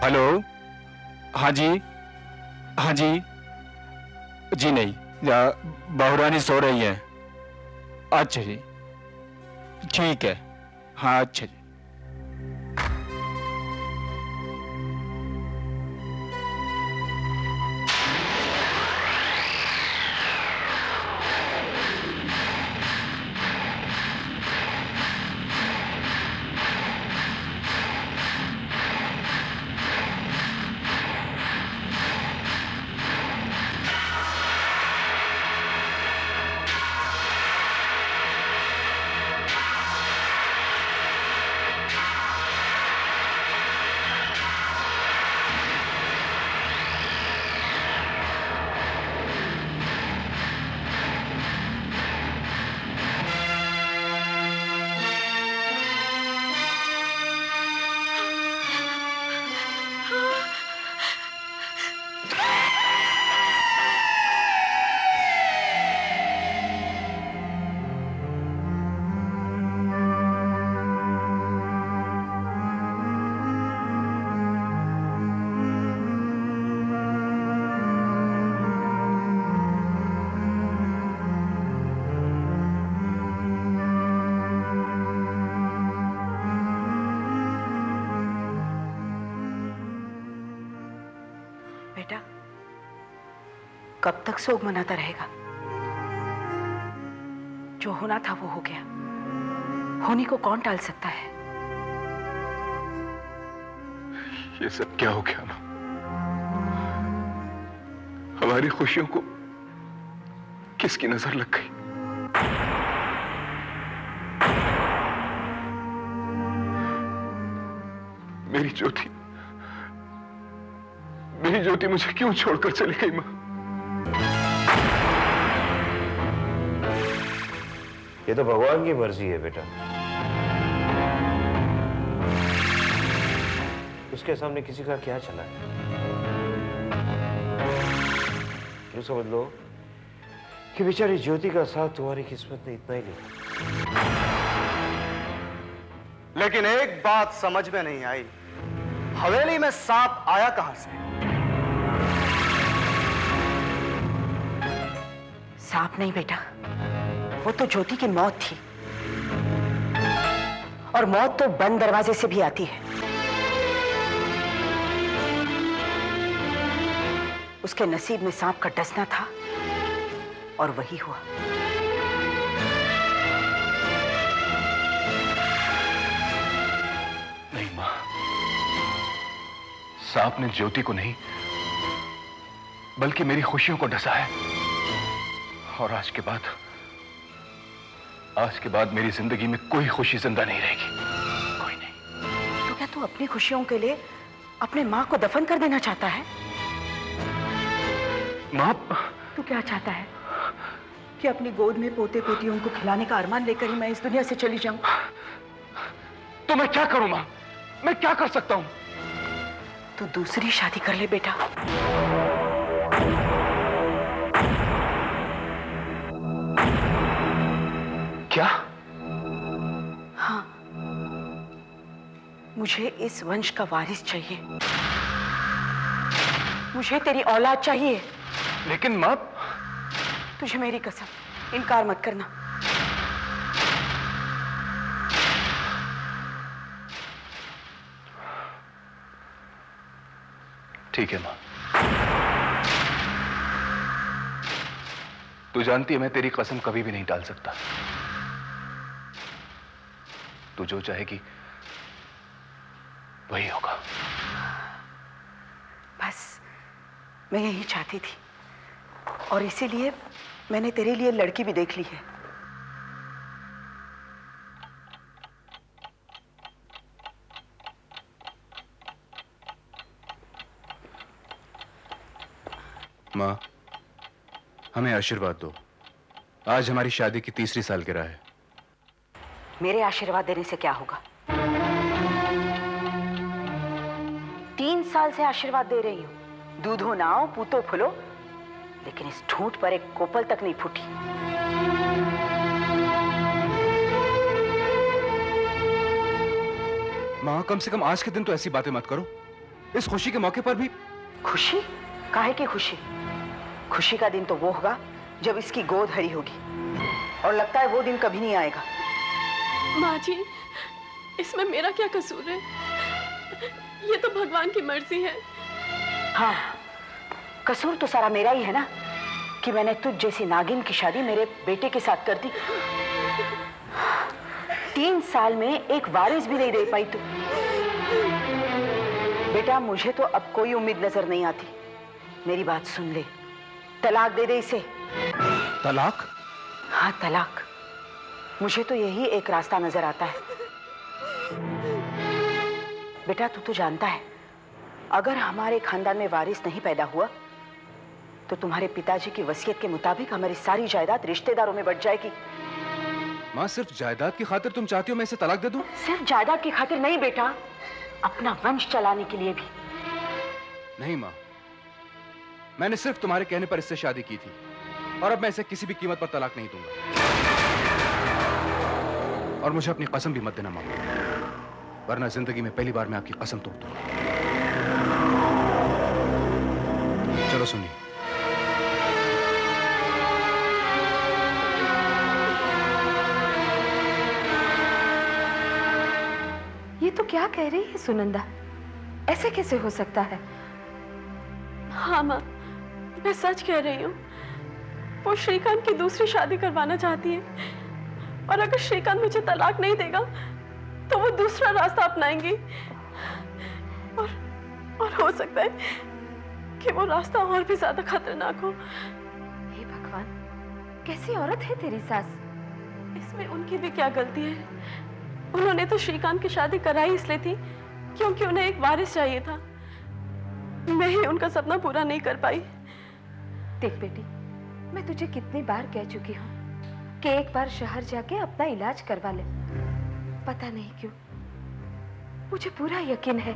Hello. हाँ जी, हाँ जी। जी नहीं, बहुरानी सो रही है। अच्छा जी, ठीक है। हाँ अच्छा जी। बेटा, कब तक शोक मनाता रहेगा? जो होना था वो हो गया। होने को कौन टाल सकता है? ये सब क्या हो गया ना? हमारी खुशियों को किसकी नजर लग गई? मेरी ज्योति मुझे क्यों छोड़कर चली गई मां? ये तो भगवान की मर्जी है बेटा। उसके सामने किसी का क्या चला है? यूं समझ लो कि बेचारी ज्योति का साथ तुम्हारी किस्मत ने इतना ही लिया। लेकिन एक बात समझ में नहीं आई, हवेली में सांप आया कहां से? सांप नहीं बेटा, वो तो ज्योति की मौत थी। और मौत तो बंद दरवाजे से भी आती है। उसके नसीब में सांप का डसना था और वही हुआ। नहीं मां, सांप ने ज्योति को नहीं बल्कि मेरी खुशियों को डसा है। और आज के बाद मेरी जिंदगी में कोई खुशी जिंदा नहीं रहेगी, कोई नहीं। तो क्या तू अपनी खुशियों के लिए अपने माँ को दफन कर देना चाहता है? मां, तू क्या चाहता है कि अपनी गोद में पोते पोतियों को खिलाने का अरमान लेकर ही मैं इस दुनिया से चली जाऊं? तो मैं क्या करूं मां? मैं क्या कर सकता हूं? तू दूसरी शादी कर ले बेटा। क्या? हाँ, मुझे इस वंश का वारिस चाहिए। मुझे तेरी औलाद चाहिए। लेकिन मां, तुझे मेरी कसम, इनकार मत करना। ठीक है मां। तू जानती है मैं तेरी कसम कभी भी नहीं टाल सकता। तू जो चाहेगी वही होगा। बस मैं यही चाहती थी और इसीलिए मैंने तेरे लिए लड़की भी देख ली है। माँ, हमें आशीर्वाद दो। आज हमारी शादी की 3री सालगिरह है। मेरे आशीर्वाद देने से क्या होगा? 3 साल से आशीर्वाद दे रही हूं। दूधो नाओ पूतो फुलो, लेकिन इस ठूंठ पर एक कोपल तक नहीं फूटी। माँ, कम से कम आज के दिन तो ऐसी बातें मत करो। इस खुशी के मौके पर भी। खुशी? काहे की खुशी? खुशी का दिन तो वो होगा जब इसकी गोद हरी होगी, और लगता है वो दिन कभी नहीं आएगा। माँ जी, इसमें मेरा क्या कसूर है? ये तो भगवान की मर्जी है। हाँ, कसूर तो सारा मेरा ही है ना, कि मैंने तुझ जैसी नागिन की शादी मेरे बेटे के साथ कर दी। 3 साल में एक वारिस भी नहीं दे पाई तू। बेटा, मुझे तो अब कोई उम्मीद नजर नहीं आती। मेरी बात सुन ले, तलाक दे दे इसे। तलाक? हाँ, तलाक। मुझे तो यही एक रास्ता नजर आता है। बेटा, तू तो जानता है, अगर हमारे खानदान में वारिस नहीं पैदा हुआ तो तुम्हारे पिताजी की वसीयत के मुताबिक हमारी सारी जायदाद रिश्तेदारों में बंट जाएगी। माँ, सिर्फ जायदाद की खातिर तुम चाहती हो मैं इसे तलाक दे दूं? सिर्फ जायदाद की खातिर नहीं बेटा, अपना वंश चलाने के लिए भी। नहीं माँ, मैंने सिर्फ तुम्हारे कहने पर इससे शादी की थी, और अब मैं इसे किसी भी कीमत पर तलाक नहीं दूंगा। और मुझे अपनी कसम भी मत देना माँ, वरना जिंदगी में पहली बार मैं आपकी कसम तोड़ दूंगा। चलो सुनिए, ये तो क्या कह रही है सुनंदा? ऐसे कैसे हो सकता है? हाँ माँ, मैं सच कह रही हूँ। वो श्रीकांत की दूसरी शादी करवाना चाहती है, और अगर श्रीकांत मुझे तलाक नहीं देगा तो वो दूसरा रास्ता अपनाएंगी, और हो सकता है कि वो रास्ता और भी ज्यादा खतरनाक हो। हे भगवान, कैसी औरत है तेरी सास? इसमें उनकी भी क्या गलती है? उन्होंने तो श्रीकांत की शादी कराई इसलिए थी क्योंकि उन्हें एक वारिस चाहिए था। मैं ही उनका सपना पूरा नहीं कर पाई। देख बेटी, मैं तुझे कितनी बार कह चुकी हूँ कि एक बार शहर जाके अपना इलाज करवा ले। पता नहीं क्यों मुझे पूरा यकीन है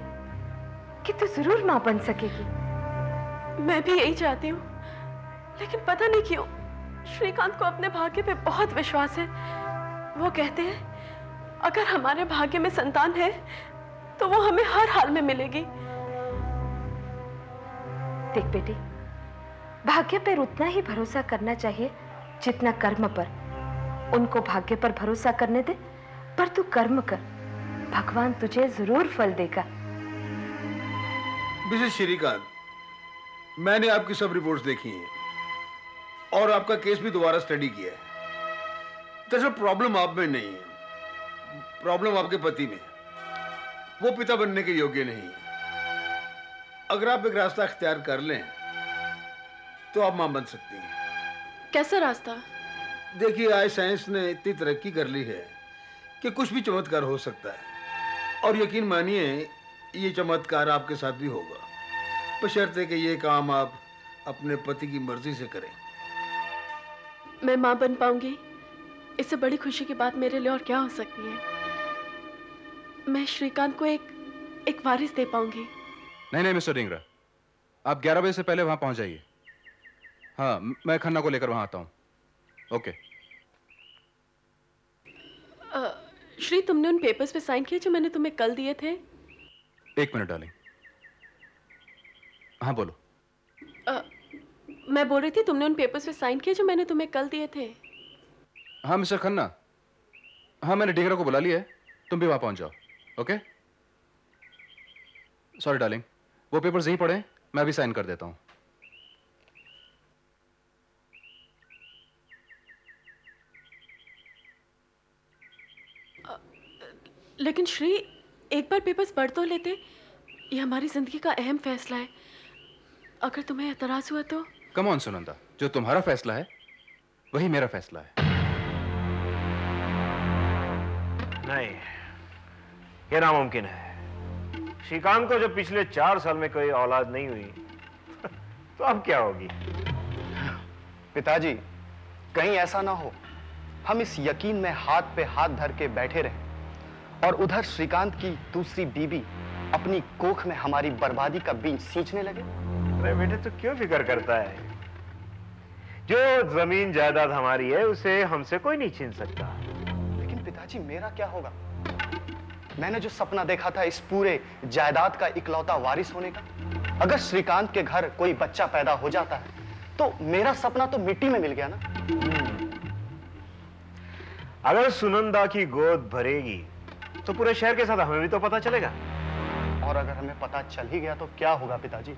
कि तू जरूर मां बन सकेगी। मैं भी यही चाहती हूँ, लेकिन पता नहीं क्यों श्रीकांत को अपने भाग्य पे बहुत विश्वास है। वो कहते हैं अगर हमारे भाग्य में संतान है तो वो हमें हर हाल में मिलेगी। देख बेटी, भाग्य पर उतना ही भरोसा करना चाहिए जितना कर्म पर। उनको भाग्य पर भरोसा करने दे, पर तू कर्म कर, भगवान तुझे जरूर फल देगा। मिसेस श्रीकांत, मैंने आपकी सब रिपोर्ट्स देखी हैं और आपका केस भी दोबारा स्टडी किया है। दरअसल प्रॉब्लम आप में नहीं है, प्रॉब्लम आपके पति में। वो पिता बनने के योग्य नहीं है। अगर आप एक रास्ता अख्तियार कर लें तो आप मां बन सकती हैं। कैसा रास्ता? देखिए, आज साइंस ने इतनी तरक्की कर ली है कि कुछ भी चमत्कार हो सकता है, और यकीन मानिए ये चमत्कार आपके साथ भी होगा, बशर्ते कि ये काम आप अपने पति की मर्जी से करें। मैं मां बन पाऊंगी, इससे बड़ी खुशी की बात मेरे लिए और क्या हो सकती है? मैं श्रीकांत को एक वारिस दे पाऊंगी। नहीं मिस्टर डिंगरा, आप 11 बजे से पहले वहां पहुंच जाइए। हाँ, मैं खन्ना को लेकर वहां आता हूं। ओके। श्री, तुमने उन पेपर्स पे साइन किए जो मैंने तुम्हें कल दिए थे? 1 मिनट डार्लिंग। हाँ बोलो। मैं बोल रही थी तुमने उन पेपर्स पे साइन किए जो मैंने तुम्हें कल दिए थे? हाँ मिस्टर खन्ना, हाँ मैंने डिंगरा को बुला लिया है, तुम भी वहां पहुंच जाओ। ओके। सॉरी डार्लिंग, वो पेपर्स यहीं पड़े, मैं अभी साइन कर देता हूं। लेकिन श्री, एक बार पेपर्स पढ़ तो लेते। ये हमारी जिंदगी का अहम फैसला है। अगर तुम्हें एतराज हुआ तो? कम ऑन सुनंदा, जो तुम्हारा फैसला है वही मेरा फैसला है। नहीं, ये नामुमकिन है। श्रीकांत को जब पिछले 4 साल में कोई औलाद नहीं हुई तो अब क्या होगी? पिताजी, कहीं ऐसा ना हो हम इस यकीन में हाथ पे हाथ धर के बैठे रहे और उधर श्रीकांत की दूसरी बीबी अपनी कोख में हमारी बर्बादी का बीज सींचने लगे। अरे बेटे, तू क्यों फिक्र करता है? जो जमीन जायदाद हमारी है उसे हमसे कोई नहीं छीन सकता। लेकिन पिताजी, मेरा क्या होगा? मैंने जो सपना देखा था इस पूरे जायदाद का इकलौता वारिस होने का, अगर श्रीकांत के घर कोई बच्चा पैदा हो जाता है तो मेरा सपना तो मिट्टी में मिल गया ना। अगर सुनंदा की गोद भरेगी तो पूरे शहर के साथ हमें भी तो पता चलेगा। और अगर हमें पता चल ही गया तो क्या होगा पिताजी?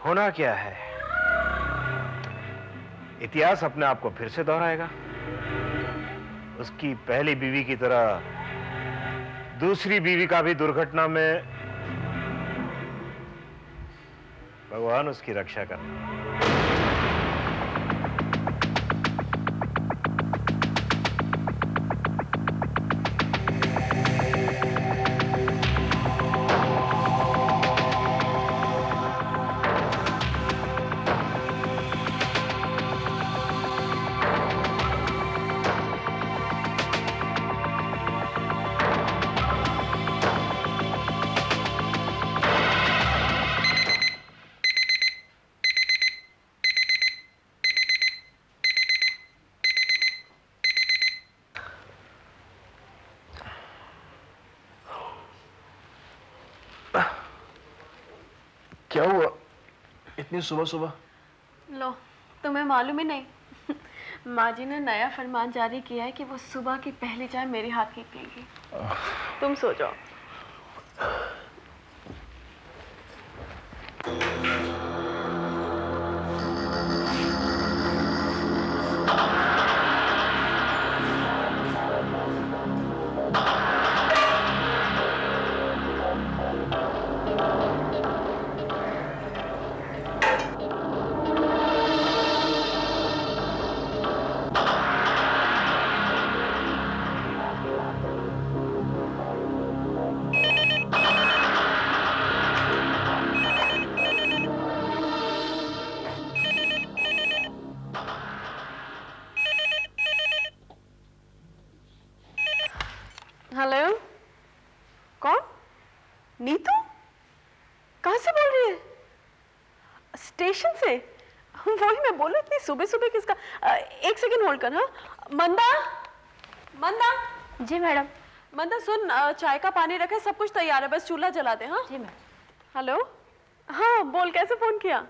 होना क्या है, इतिहास अपने आप को फिर से दोहराएगा। उसकी पहली बीवी की तरह दूसरी बीवी का भी दुर्घटना में भगवान उसकी रक्षा करना। क्या हुआ इतनी सुबह सुबह? लो, तुम्हें मालूम ही नहीं। माँ जी ने नया फरमान जारी किया है कि वो सुबह की पहली चाय मेरे हाथ की पिएगी। तुम सो जाओ। हेलो, कौन? नीतू? कहाँ से बोल रही है? स्टेशन से? वही मैं बोलूं, इतनी सुबह सुबह किसका? एक सेकंड होल्ड कर। हाँ, मंदा, मंदा। जी मैडम। मंदा सुन, चाय का पानी रखे, सब कुछ तैयार है, बस चूल्हा जला दे। हाँ जी मैडम। हेलो, हाँ बोल, कैसे फोन किया?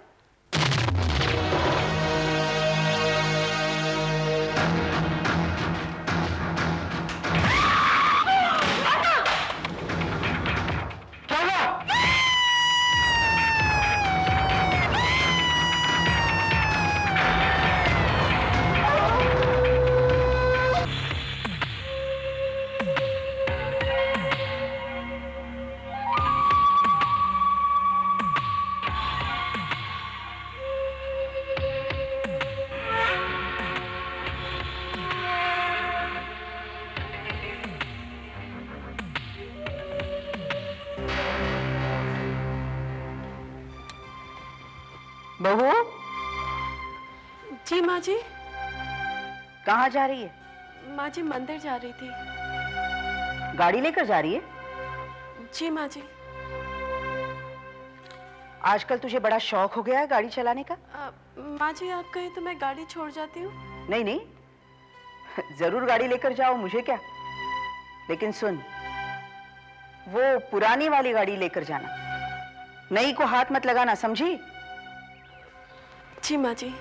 बहू, जी माँ जी। कहाँ जा रही है? माँ जी मंदिर जा रही थी। गाड़ी लेकर जा रही है? जी माँ जी। आजकल तुझे बड़ा शौक हो गया है गाड़ी चलाने का? माँ जी, आप कहें तो मैं गाड़ी छोड़ जाती हूँ। नहीं नहीं, जरूर गाड़ी लेकर जाओ, मुझे क्या। लेकिन सुन, वो पुरानी वाली गाड़ी लेकर जाना, नई को हाथ मत लगाना, समझी? जी माँ जी।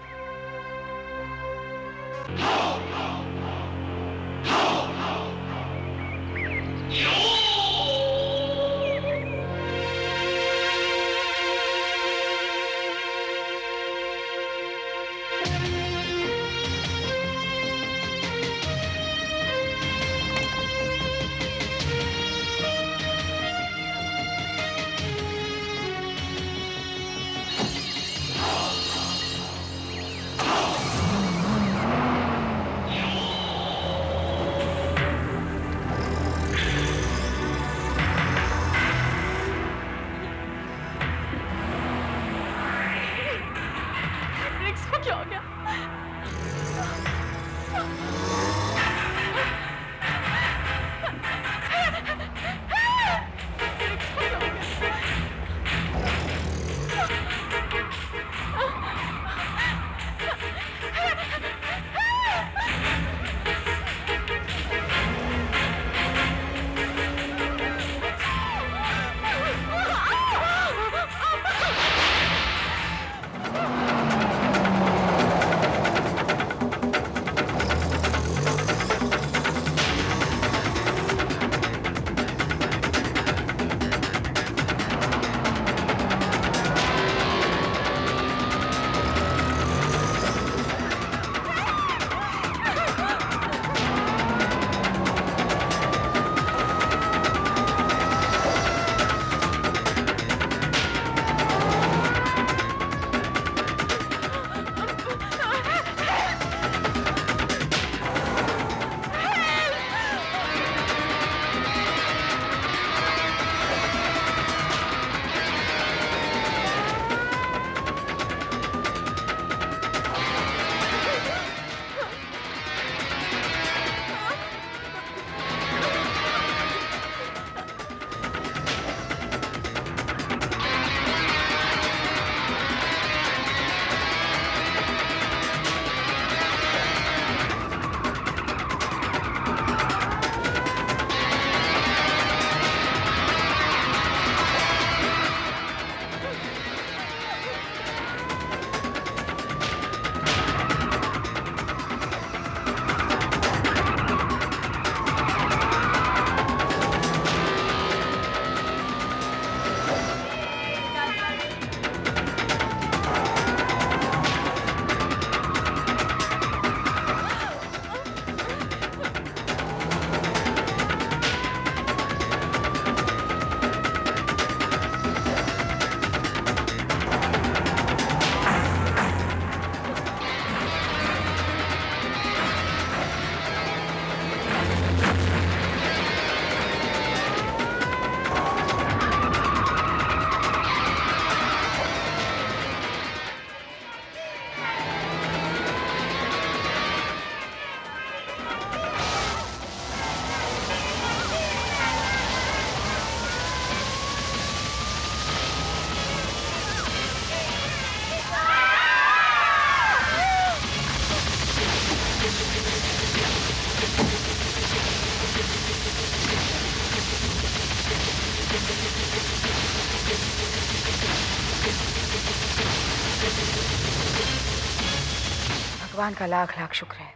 भगवान का लाख लाख शुक्र है,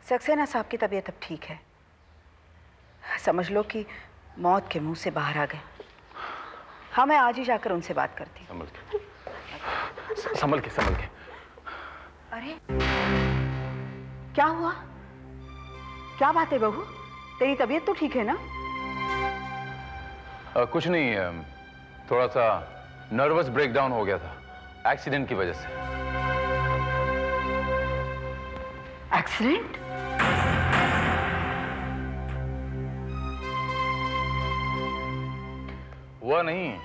सक्सेना साहब की तबीयत अब ठीक है। समझ लो कि मौत के मुंह से बाहर आ गए। हाँ, मैं आज ही जाकर उनसे बात करती हूँ। संभल के संभल के। अरे क्या हुआ? क्या बात है बहू, तेरी तबीयत तो ठीक है ना? कुछ नहीं, थोड़ा सा नर्वस ब्रेकडाउन हो गया था एक्सीडेंट की वजह से। एक्सीडेंट? हुआ नहीं,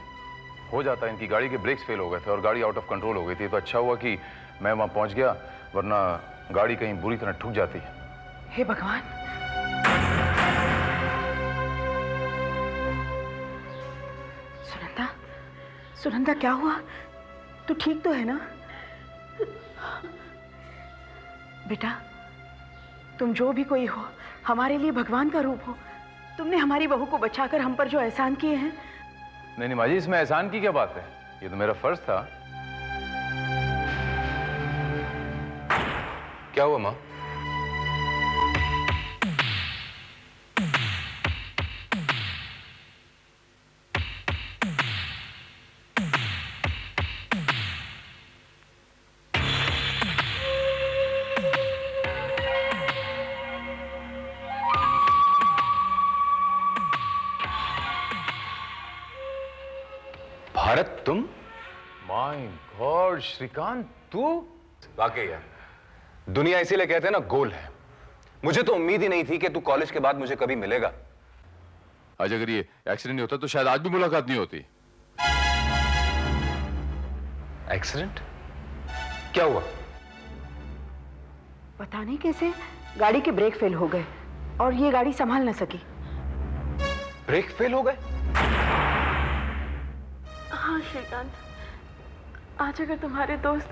हो जाता है। इनकी गाड़ी के ब्रेक्स फेल हो गए थे और गाड़ी आउट ऑफ कंट्रोल हो गई थी। तो अच्छा हुआ कि मैं वहां पहुंच गया, वरना गाड़ी कहीं बुरी तरह ठुक जाती। हे भगवान। सुनंदा, सुनंदा क्या हुआ? तू ठीक तो है ना? बेटा, तुम जो भी कोई हो, हमारे लिए भगवान का रूप हो। तुमने हमारी बहू को बचाकर हम पर जो एहसान किए हैं। नहीं माँ जी, इसमें एहसान की क्या बात है? ये तो मेरा फर्ज था। क्या हुआ माँ? भारत, तुम? माय गॉड श्रीकांत, तू? वाकई है, दुनिया इसीलिए कहते हैं ना गोल है। मुझे तो उम्मीद ही नहीं थी कि तू कॉलेज के बाद मुझे कभी मिलेगा। आज अगर ये एक्सीडेंट नहीं होता तो शायद आज भी मुलाकात नहीं होती। एक्सीडेंट? क्या हुआ? पता नहीं कैसे गाड़ी के ब्रेक फेल हो गए और ये गाड़ी संभाल न सकी। ब्रेक फेल हो गए? हाँ श्रीकांत, आज अगर तुम्हारे दोस्त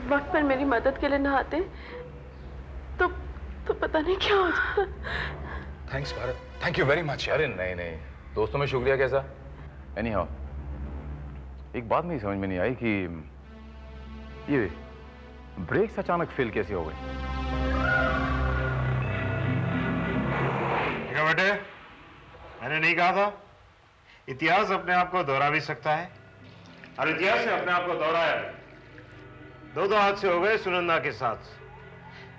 वक्त पर मेरी मदद के लिए ना आते तो पता नहीं क्या हो जाता। Thanks Bharat, thank you very much. अरे नहीं नहीं, दोस्तों में शुक्रिया कैसा? एनी हाउ, एक बात मेरी समझ में नहीं आई कि ये ब्रेक्स अचानक फेल कैसे हो गई? देखा बेटे, मैंने नहीं कहा था इतिहास अपने आप को दोहरा भी सकता है, और इतिहास ने अपने आप को दोहराया। दो हादसे हो गए सुनंदा के साथ,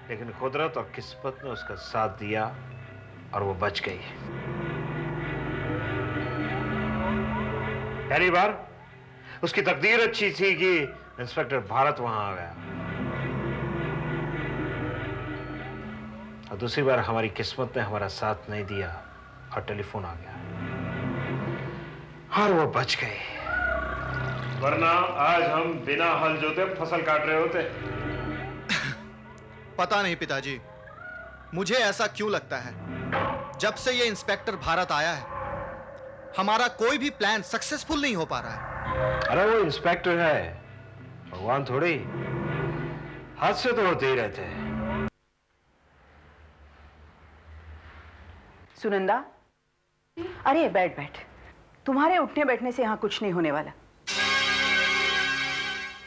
लेकिन कुदरत और किस्मत ने उसका साथ दिया और वो बच गई। पहली बार उसकी तकदीर अच्छी थी कि इंस्पेक्टर भारत वहां आ गया, और दूसरी बार हमारी किस्मत ने हमारा साथ नहीं दिया और टेलीफोन आ गया और वो बच गए, वरना आज हम बिना हल जोते फसल काट रहे होते। पता नहीं पिताजी, मुझे ऐसा क्यों लगता है जब से ये इंस्पेक्टर भारत आया है हमारा कोई भी प्लान सक्सेसफुल नहीं हो पा रहा है। अरे वो इंस्पेक्टर है, भगवान थोड़ी। हादसे तो होते ही रहते हैं। सुनंदा, अरे बैठ बैठ, तुम्हारे उठने बैठने से यहां कुछ नहीं होने वाला।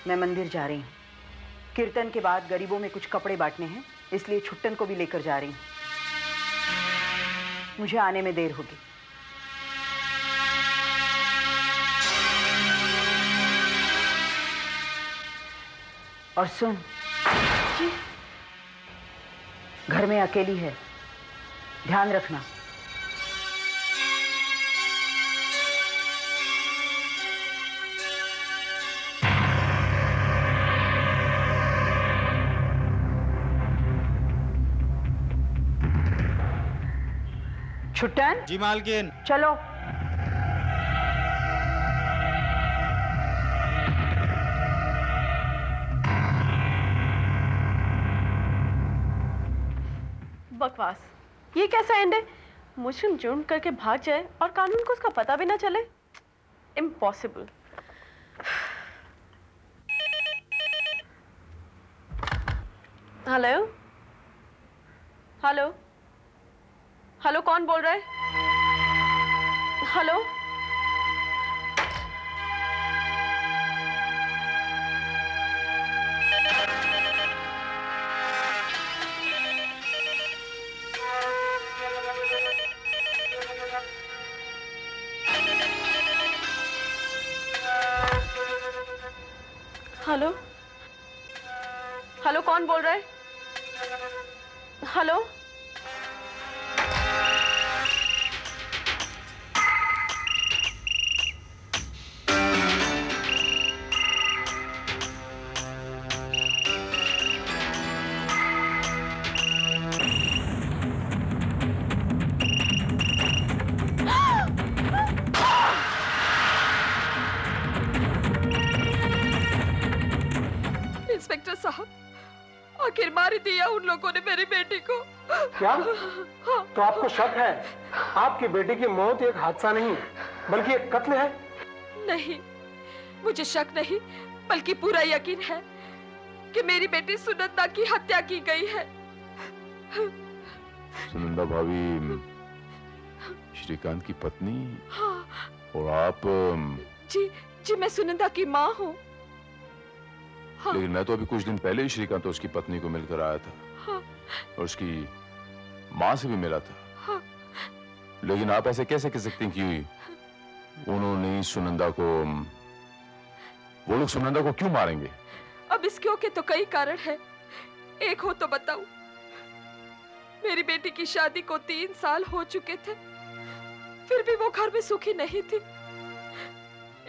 मैं मंदिर जा रही हूं, कीर्तन के बाद गरीबों में कुछ कपड़े बांटने हैं, इसलिए छुट्टन को भी लेकर जा रही हूं। मुझे आने में देर होगी। और सुन जी, घर में अकेली है, ध्यान रखना। छुट्टन जी मालकिन। चलो। बकवास, ये कैसा एंड है? मुजरिम जुर्म करके भाग जाए और कानून को उसका पता भी ना चले? इम्पॉसिबल। हेलो हेलो हेलो, कौन बोल रहा है? हेलो, हेलो हेलो, कौन बोल रहा है? हेलो इंस्पेक्टर साहब, आखिर मार ही दिया उन लोगों ने मेरी बेटी को। क्या? तो आपको शक है आपकी बेटी की मौत एक हादसा नहीं बल्कि एक कत्ल है? नहीं, मुझे शक नहीं बल्कि पूरा यकीन है कि मेरी बेटी सुनंदा की हत्या की गई है। सुनंदा भाभी श्रीकांत की पत्नी? हाँ। और आप? जी मैं सुनंदा की माँ हूँ। हाँ। लेकिन मैं तो अभी कुछ दिन पहले ही श्रीकांत और उसकी पत्नी को मिलकर आया था। हाँ। और उसकी माँ से भी मिला था। हाँ। लेकिन आप ऐसे कैसे कह सकती हैं कि उन्होंने सुनंदा को, वो लोग सुनंदा को क्यों मारेंगे? अब इसके के तो कई कारण है। एक हो तो बताऊं, मेरी बेटी की शादी को 3 साल हो चुके थे, फिर भी वो घर में सुखी नहीं थी।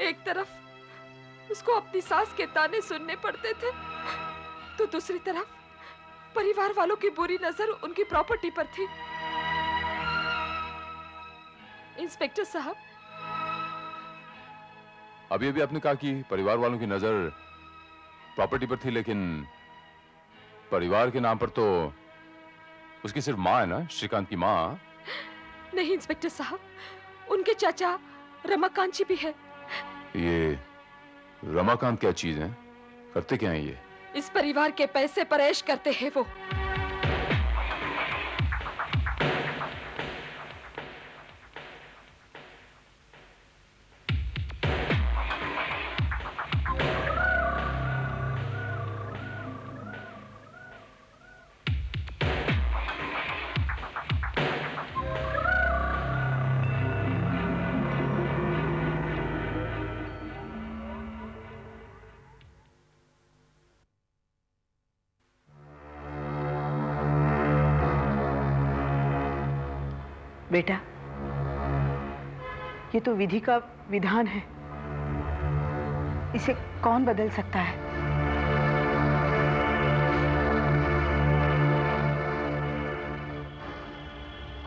एक तरफ उसको अपनी सास के ताने सुनने पड़ते थे, तो दूसरी तरफ परिवार वालों की बुरी नजर उनकी प्रॉपर्टी पर थी। इंस्पेक्टर साहब, अभी अभी आपने कहा कि परिवार वालों की नजर प्रॉपर्टी पर थी, लेकिन परिवार के नाम पर तो उसकी सिर्फ माँ है ना, श्रीकांत की माँ। नहीं इंस्पेक्टर साहब, उनके चाचा रमाकांत जी भी है। ये रमाकांत क्या चीज है? करते क्या है ये? इस परिवार के पैसे पर ऐश करते हैं वो। बेटा, ये तो विधि का विधान है, इसे कौन बदल सकता है?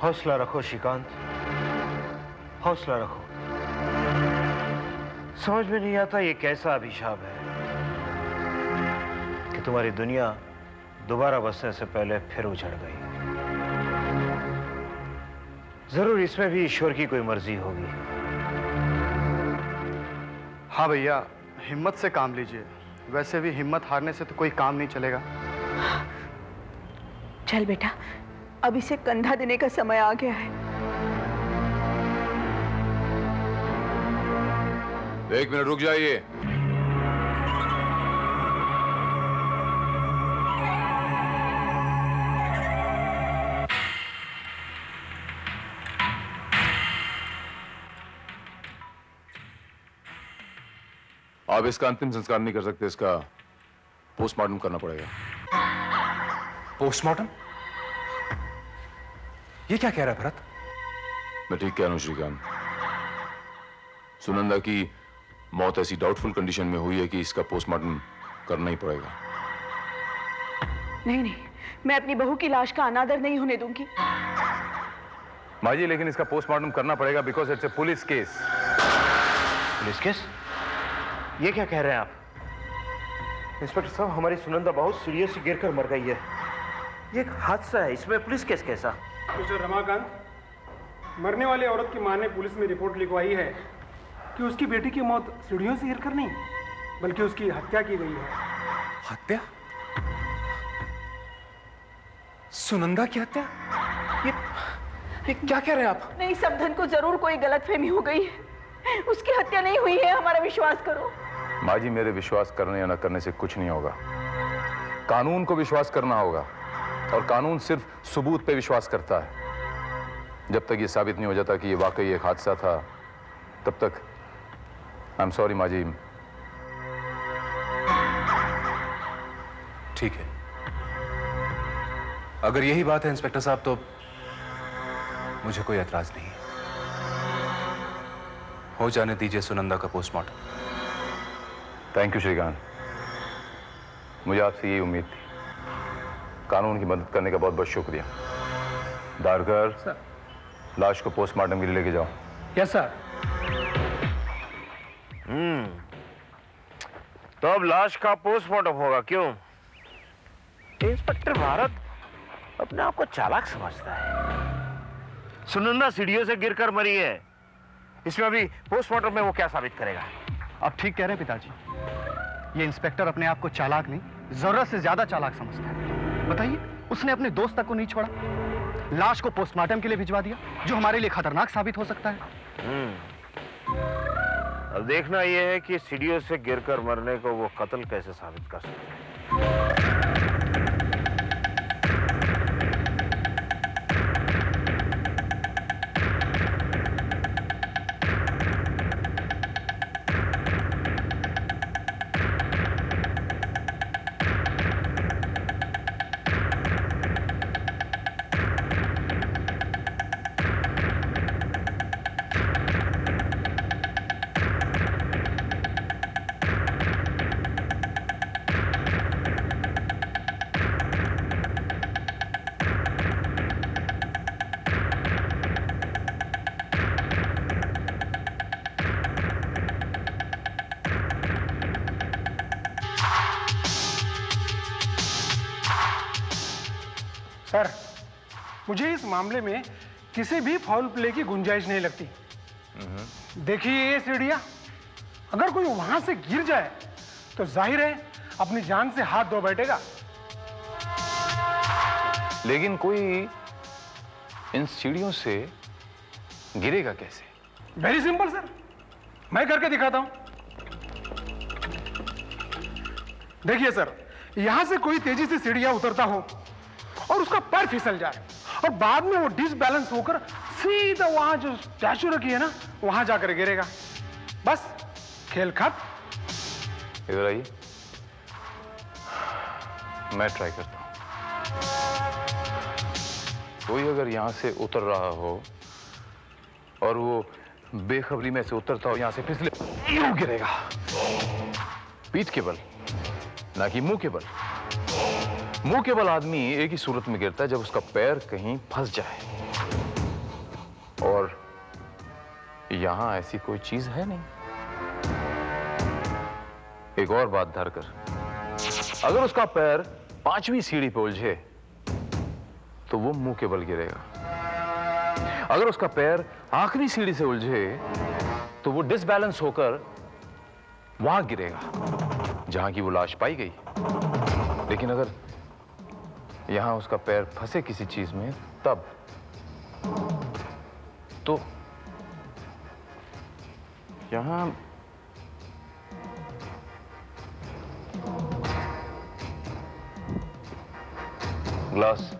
हौसला रखो श्रीकांत, हौसला रखो। समझ में नहीं आता ये कैसा अभिशाप है कि तुम्हारी दुनिया दोबारा बसने से पहले फिर उजड़ गई। जरूर इसमें भी ईश्वर की कोई मर्जी होगी। हाँ भैया, हिम्मत से काम लीजिए। वैसे भी हिम्मत हारने से तो कोई काम नहीं चलेगा। चल बेटा, अब इसे कंधा देने का समय आ गया है। 1 मिनट रुक जाइए। आप इसका अंतिम संस्कार नहीं कर सकते, इसका पोस्टमार्टम करना पड़ेगा। पोस्टमार्टम? ये क्या कह रहा है भरत? मैं ठीक कह रहा हूं श्रीकांत। सुनंदा की मौत ऐसी डाउटफुल कंडीशन में हुई है कि इसका पोस्टमार्टम करना ही पड़ेगा। नहीं नहीं, मैं अपनी बहू की लाश का अनादर नहीं होने दूंगी। माँ जी, लेकिन इसका पोस्टमार्टम करना पड़ेगा because it's a police case. Police case? ये क्या कह रहे हैं आप? इंस्पेक्टर साहब, हमारी सुनंदा बहुत सीरियसली गिरकर मर गई है। ये एक हादसा है, इसमें पुलिस केस कैसा? मिस्टर रमाकांत, मरने वाली औरत की मां ने पुलिस में रिपोर्ट लिखवाई है कि उसकी बेटी की मौत सीढ़ियों से गिरकर नहीं बल्कि उसकी हत्या की गई है। हत्या? सुनंदा की हत्या? ये क्या कह रहे हैं आप? नहीं, समधन को जरूर कोई गलतफहमी हो गई है। उसकी हत्या नहीं हुई है, हमारा विश्वास करो। माँ जी, मेरे विश्वास करने या न करने से कुछ नहीं होगा। कानून को विश्वास करना होगा, और कानून सिर्फ सबूत पे विश्वास करता है। जब तक ये साबित नहीं हो जाता कि ये वाकई एक हादसा था, तब तक आई एम सॉरी माँ जी। ठीक है, अगर यही बात है इंस्पेक्टर साहब तो मुझे कोई एतराज नहीं है। हो जाने दीजिए सुनंदा का पोस्टमार्टम। थैंक यू श्रीकांत, मुझे आपसे यही उम्मीद थी। कानून की मदद करने का बहुत बहुत शुक्रिया। दारकर, सर। लाश को पोस्टमार्टम के लिए लेके जाओ। Yes sir. तो अब लाश का पोस्टमार्टम होगा, क्यों? इंस्पेक्टर भारत अपने आप को चालाक समझता है। सुनंदा सीढ़ियों से गिरकर मरी है, इसमें अभी पोस्टमार्टम में वो क्या साबित करेगा? आप ठीक कह रहे हैं पिताजी, ये इंस्पेक्टर अपने आप को चालाक नहीं, जरूरत से ज्यादा चालाक समझता है। बताइए, उसने अपने दोस्त तक को नहीं छोड़ा, लाश को पोस्टमार्टम के लिए भिजवा दिया, जो हमारे लिए खतरनाक साबित हो सकता है। अब देखना यह है कि सीढ़ियों से गिरकर मरने को वो कत्ल कैसे साबित कर सकता है। सर, मुझे इस मामले में किसी भी फाउल प्ले की गुंजाइश नहीं लगती। देखिए ये सीढ़ियां, अगर कोई वहां से गिर जाए तो जाहिर है अपनी जान से हाथ धो बैठेगा। लेकिन कोई इन सीढ़ियों से गिरेगा कैसे? वेरी सिंपल सर, मैं करके दिखाता हूं। देखिए सर, यहां से कोई तेजी से सीढ़ियां उतरता हो और उसका पैर फिसल जाए और बाद में वो डिसबैलेंस होकर सीधा वहां जो स्टैचू रखी है ना, वहां जाकर गिरेगा। बस खेल खत्म। इधर आइए, मैं ट्राई करता हूं। कोई अगर यहां से उतर रहा हो और वो बेखबरी में से उतरता हो, यहां से फिसले, यूं गिरेगा। पीठ के बल, ना कि मुंह के बल। मुंह के बल आदमी एक ही सूरत में गिरता है, जब उसका पैर कहीं फंस जाए, और यहां ऐसी कोई चीज है नहीं। एक और बात धरकर, अगर उसका पैर 5वीं सीढ़ी पे उलझे तो वो मुंह के बल गिरेगा। अगर उसका पैर आखिरी सीढ़ी से उलझे तो वो डिसबैलेंस होकर वहां गिरेगा जहां की वो लाश पाई गई। लेकिन अगर यहां उसका पैर फंसे किसी चीज में, तब तो यहां ग्लास।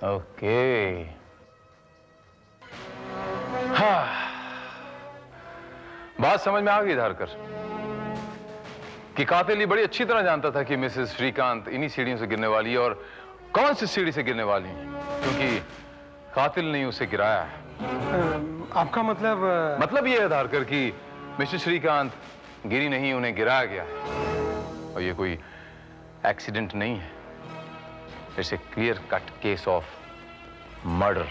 ओके, हाँ, बात समझ में आ गई धारकर कि कातिल ये बड़ी अच्छी तरह जानता था कि मिसेस श्रीकांत इन्हीं सीढ़ियों से गिरने वाली है, और कौन सी सीढ़ी से गिरने वाली है, क्योंकि कातिल ने उसे गिराया है। आपका मतलब ये है धारकर कि मिसेस श्रीकांत गिरी नहीं, उन्हें गिराया गया है, और ये कोई एक्सीडेंट नहीं है। It's a clear cut case of murder.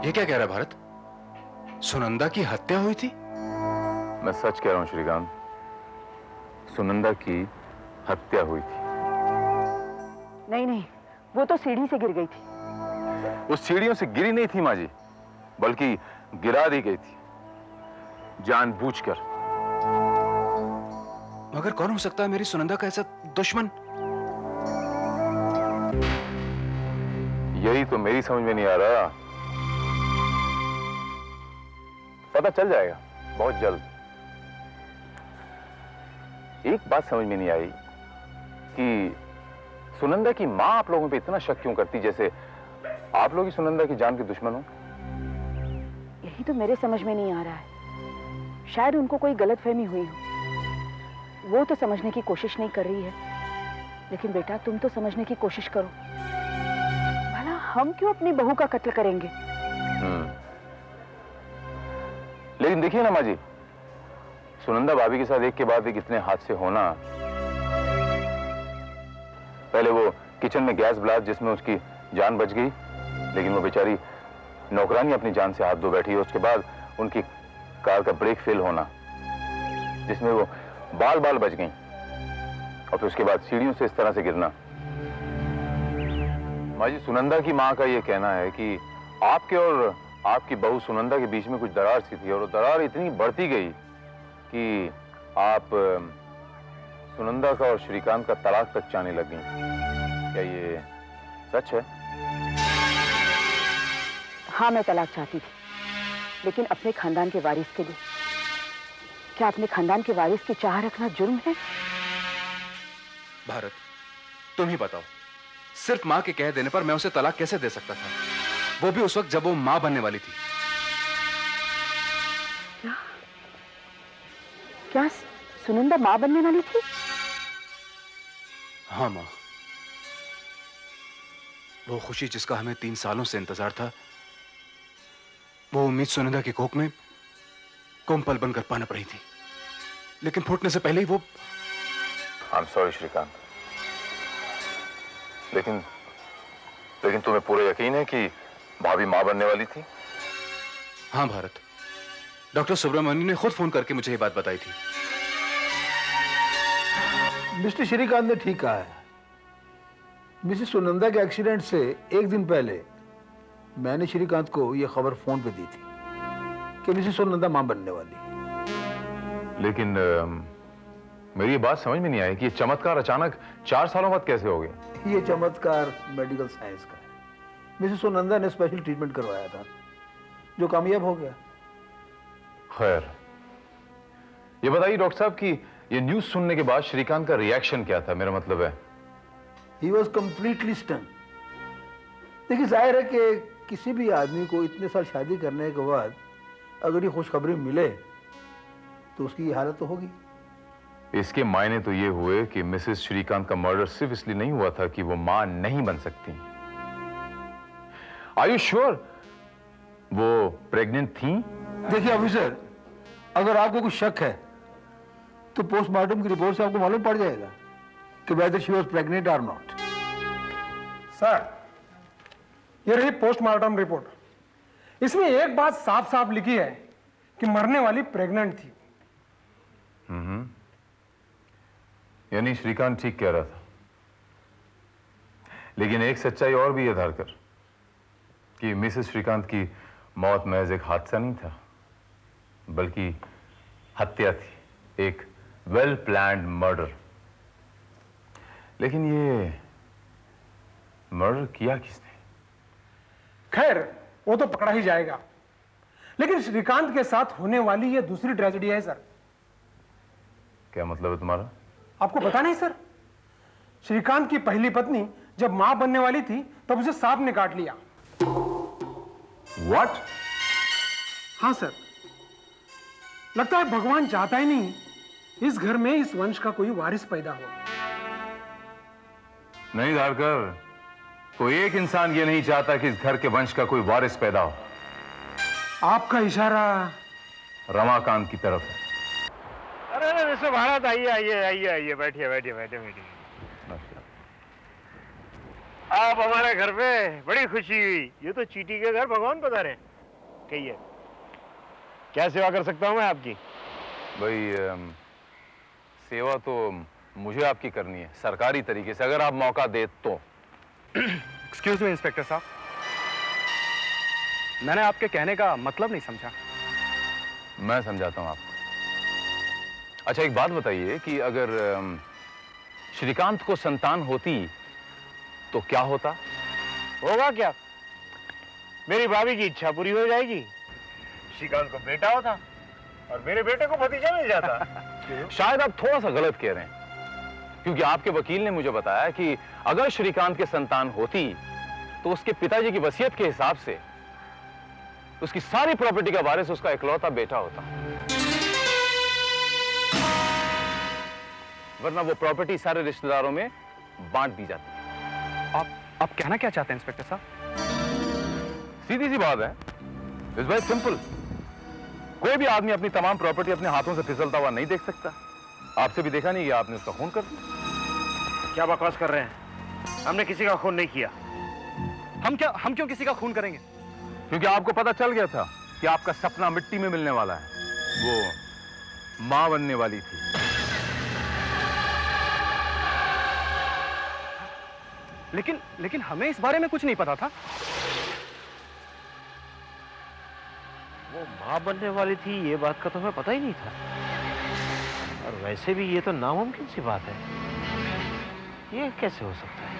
ये क्या कह रहा है भारत? सुनंदा की हत्या हुई थी? मैं सच कह रहा हूं श्रीकांत, सुनंदा की हत्या हुई थी। नहीं, वो तो सीढ़ी से गिर गई थी। उस सीढ़ियों से गिरी नहीं थी माँ जी, बल्कि गिरा दी गई थी जानबूझकर। मगर कौन हो सकता है मेरी सुनंदा का ऐसा दुश्मन? यही तो मेरी समझ में नहीं आ रहा। पता चल जाएगा बहुत जल्द। एक बात समझ में नहीं आई कि सुनंदा की मां आप लोगों पे इतना शक क्यों करती, जैसे आप लोग ही सुनंदा की जान के दुश्मन हो। यही तो मेरे समझ में नहीं आ रहा है। शायद उनको कोई गलतफहमी हुई हो। वो तो समझने की कोशिश नहीं कर रही है, लेकिन बेटा तुम तो समझने की कोशिश करो। भला हम क्यों अपनी बहू का कत्ल करेंगे? लेकिन देखिए ना माँ जी, सुनंदा भाभी के साथ एक के बाद एक इतने हादसे होना। पहले वो किचन में गैस ब्लास्ट जिसमें उसकी जान बच गई, लेकिन वो बेचारी नौकरानी अपनी जान से हाथ धो बैठी है। उसके बाद उनकी कार का ब्रेक फेल होना जिसमें वो बाल बाल बच गई, और फिर उसके बाद सीढ़ियों से इस तरह से गिरना। माँ जी, सुनंदा की माँ का ये कहना है कि आपके और आपकी बहू सुनंदा के बीच में कुछ दरार सी थी, और वो दरार इतनी बढ़ती गई कि आप सुनंदा का और श्रीकांत का तलाक तक चाहने लग गई। क्या ये सच है? हाँ, मैं तलाक चाहती थी, लेकिन अपने खानदान के वारिस के लिए। क्या अपने खानदान के वारिस की चाह रखना जुर्म है? भारत, तुम ही बताओ, सिर्फ मां के कह देने पर मैं उसे तलाक कैसे दे सकता था? वो भी उस वक्त जब वो मां बनने वाली थी। क्या सुनंदा मां बनने वाली थी? हाँ मां, वो खुशी जिसका हमें 3 सालों से इंतजार था, वो उम्मीद सुनंदा की कोख में कोमपल बनकर पनप रही थी, लेकिन फूटने से पहले ही वो। आई एम सॉरी श्रीकांत, लेकिन तुम्हें पूरा यकीन है कि भाभी मां बनने वाली थी? हाँ भारत, डॉक्टर सुब्रमण्यम ने खुद फोन करके मुझे ये बात बताई थी। मिस्टर श्रीकांत ने ठीक कहा है। मिसेस सुनंदा के एक्सीडेंट से एक दिन पहले मैंने श्रीकांत को यह खबर फोन पे दी थी कि मिसेस सुनंदा मां बनने वाली। लेकिन मेरी ये बात समझ में नहीं आई कि ये चमत्कार अचानक 4 सालों बाद कैसे हो गया? ये चमत्कार मेडिकल साइंस का है। मिसेस सुनंदा ने स्पेशल ट्रीटमेंट करवाया था जो कामयाब हो गया। खैर, ये बताइए डॉक्टर साहब कि ये न्यूज सुनने के बाद श्रीकांत का रिएक्शन क्या था? मेरा मतलब है He was completely stunned। देखिए, जाहिर है कि किसी भी आदमी को इतने साल शादी करने के बाद अगर ये खुशखबरी मिले तो उसकी ये हालत तो होगी। इसके मायने तो ये हुए कि मिसेस श्रीकांत का मर्डर सिर्फ इसलिए नहीं हुआ था कि वो मां नहीं बन सकती। Are you sure वो प्रेग्नेंट थी? देखिए ऑफिसर, अगर आपको कुछ शक है तो पोस्टमार्टम की रिपोर्ट से आपको मालूम पड़ जाएगा कि whether she was pregnant or not। Sir, ये रही पोस्टमार्टम रिपोर्ट। इसमें एक बात साफ साफ लिखी है कि मरने वाली प्रेग्नेंट थी। यानी श्रीकांत ठीक कह रहा था। लेकिन एक सच्चाई और भी है धारकर कि मिसेस श्रीकांत की मौत महज एक हादसा नहीं था, बल्कि हत्या थी, एक वेल प्लान्ड मर्डर। लेकिन ये मर्डर किया किसने? खैर, वो तो पकड़ा ही जाएगा, लेकिन श्रीकांत के साथ होने वाली ये दूसरी ट्रेजेडी है सर। क्या मतलब है तुम्हारा? आपको पता नहीं सर, श्रीकांत की पहली पत्नी जब मां बनने वाली थी तब उसे सांप ने काट लिया। What? हाँ सर, लगता है भगवान चाहता ही नहीं इस घर में इस वंश का कोई वारिस पैदा हो। नहीं धारकर, कोई एक इंसान ये नहीं चाहता कि इस घर के वंश का कोई वारिस पैदा हो। आपका इशारा रमाकांत की तरफ है। अरे मिस्टर भारत, आइए आइए आइए आइए, बैठिए बैठिए बैठिए बैठिए। आप हमारे घर पे बड़ी खुशी हुई। ये तो चीटी के घर भगवान पधारे। कहिए, क्या सेवा कर सकता हूं मैं आपकी? भाई सेवा तो मुझे आपकी करनी है, सरकारी तरीके से, अगर आप मौका दे तो। एक्सक्यूज मी इंस्पेक्टर साहब, मैंने आपके कहने का मतलब नहीं समझा। मैं समझाता हूं आपको। अच्छा एक बात बताइए कि अगर श्रीकांत को संतान होती तो क्या होता? होगा क्या? मेरी भाभी की इच्छा पूरी हो जाएगी, श्रीकांत को बेटा होता और मेरे बेटे को भतीजा मिल जाता। शायद आप थोड़ा सा गलत कह रहे हैं, क्योंकि आपके वकील ने मुझे बताया कि अगर श्रीकांत के संतान होती तो उसके पिताजी की वसीयत के हिसाब से उसकी सारी प्रॉपर्टी का वारिस उसका इकलौता बेटा होता, वरना वो प्रॉपर्टी सारे रिश्तेदारों में बांट दी जाती। आप कहना क्या चाहते हैं इंस्पेक्टर साहब? सीधी सी बात है, इट्स वेरी सिंपल। कोई भी आदमी अपनी तमाम प्रॉपर्टी अपने हाथों से फिसलता हुआ नहीं देख सकता। आपसे भी देखा नहीं कि आपने उसका खून कर दिया। क्या बकवास कर रहे हैं? हमने किसी का खून नहीं किया। हम क्यों किसी का खून करेंगे? क्योंकि आपको पता चल गया था कि आपका सपना मिट्टी में मिलने वाला है। वो मां बनने वाली थी। लेकिन हमें इस बारे में कुछ नहीं पता था। वो मां बनने वाली थी ये बात का तो हमें पता ही नहीं था। और वैसे भी ये तो नामुमकिन सी बात है, ये कैसे हो सकता है?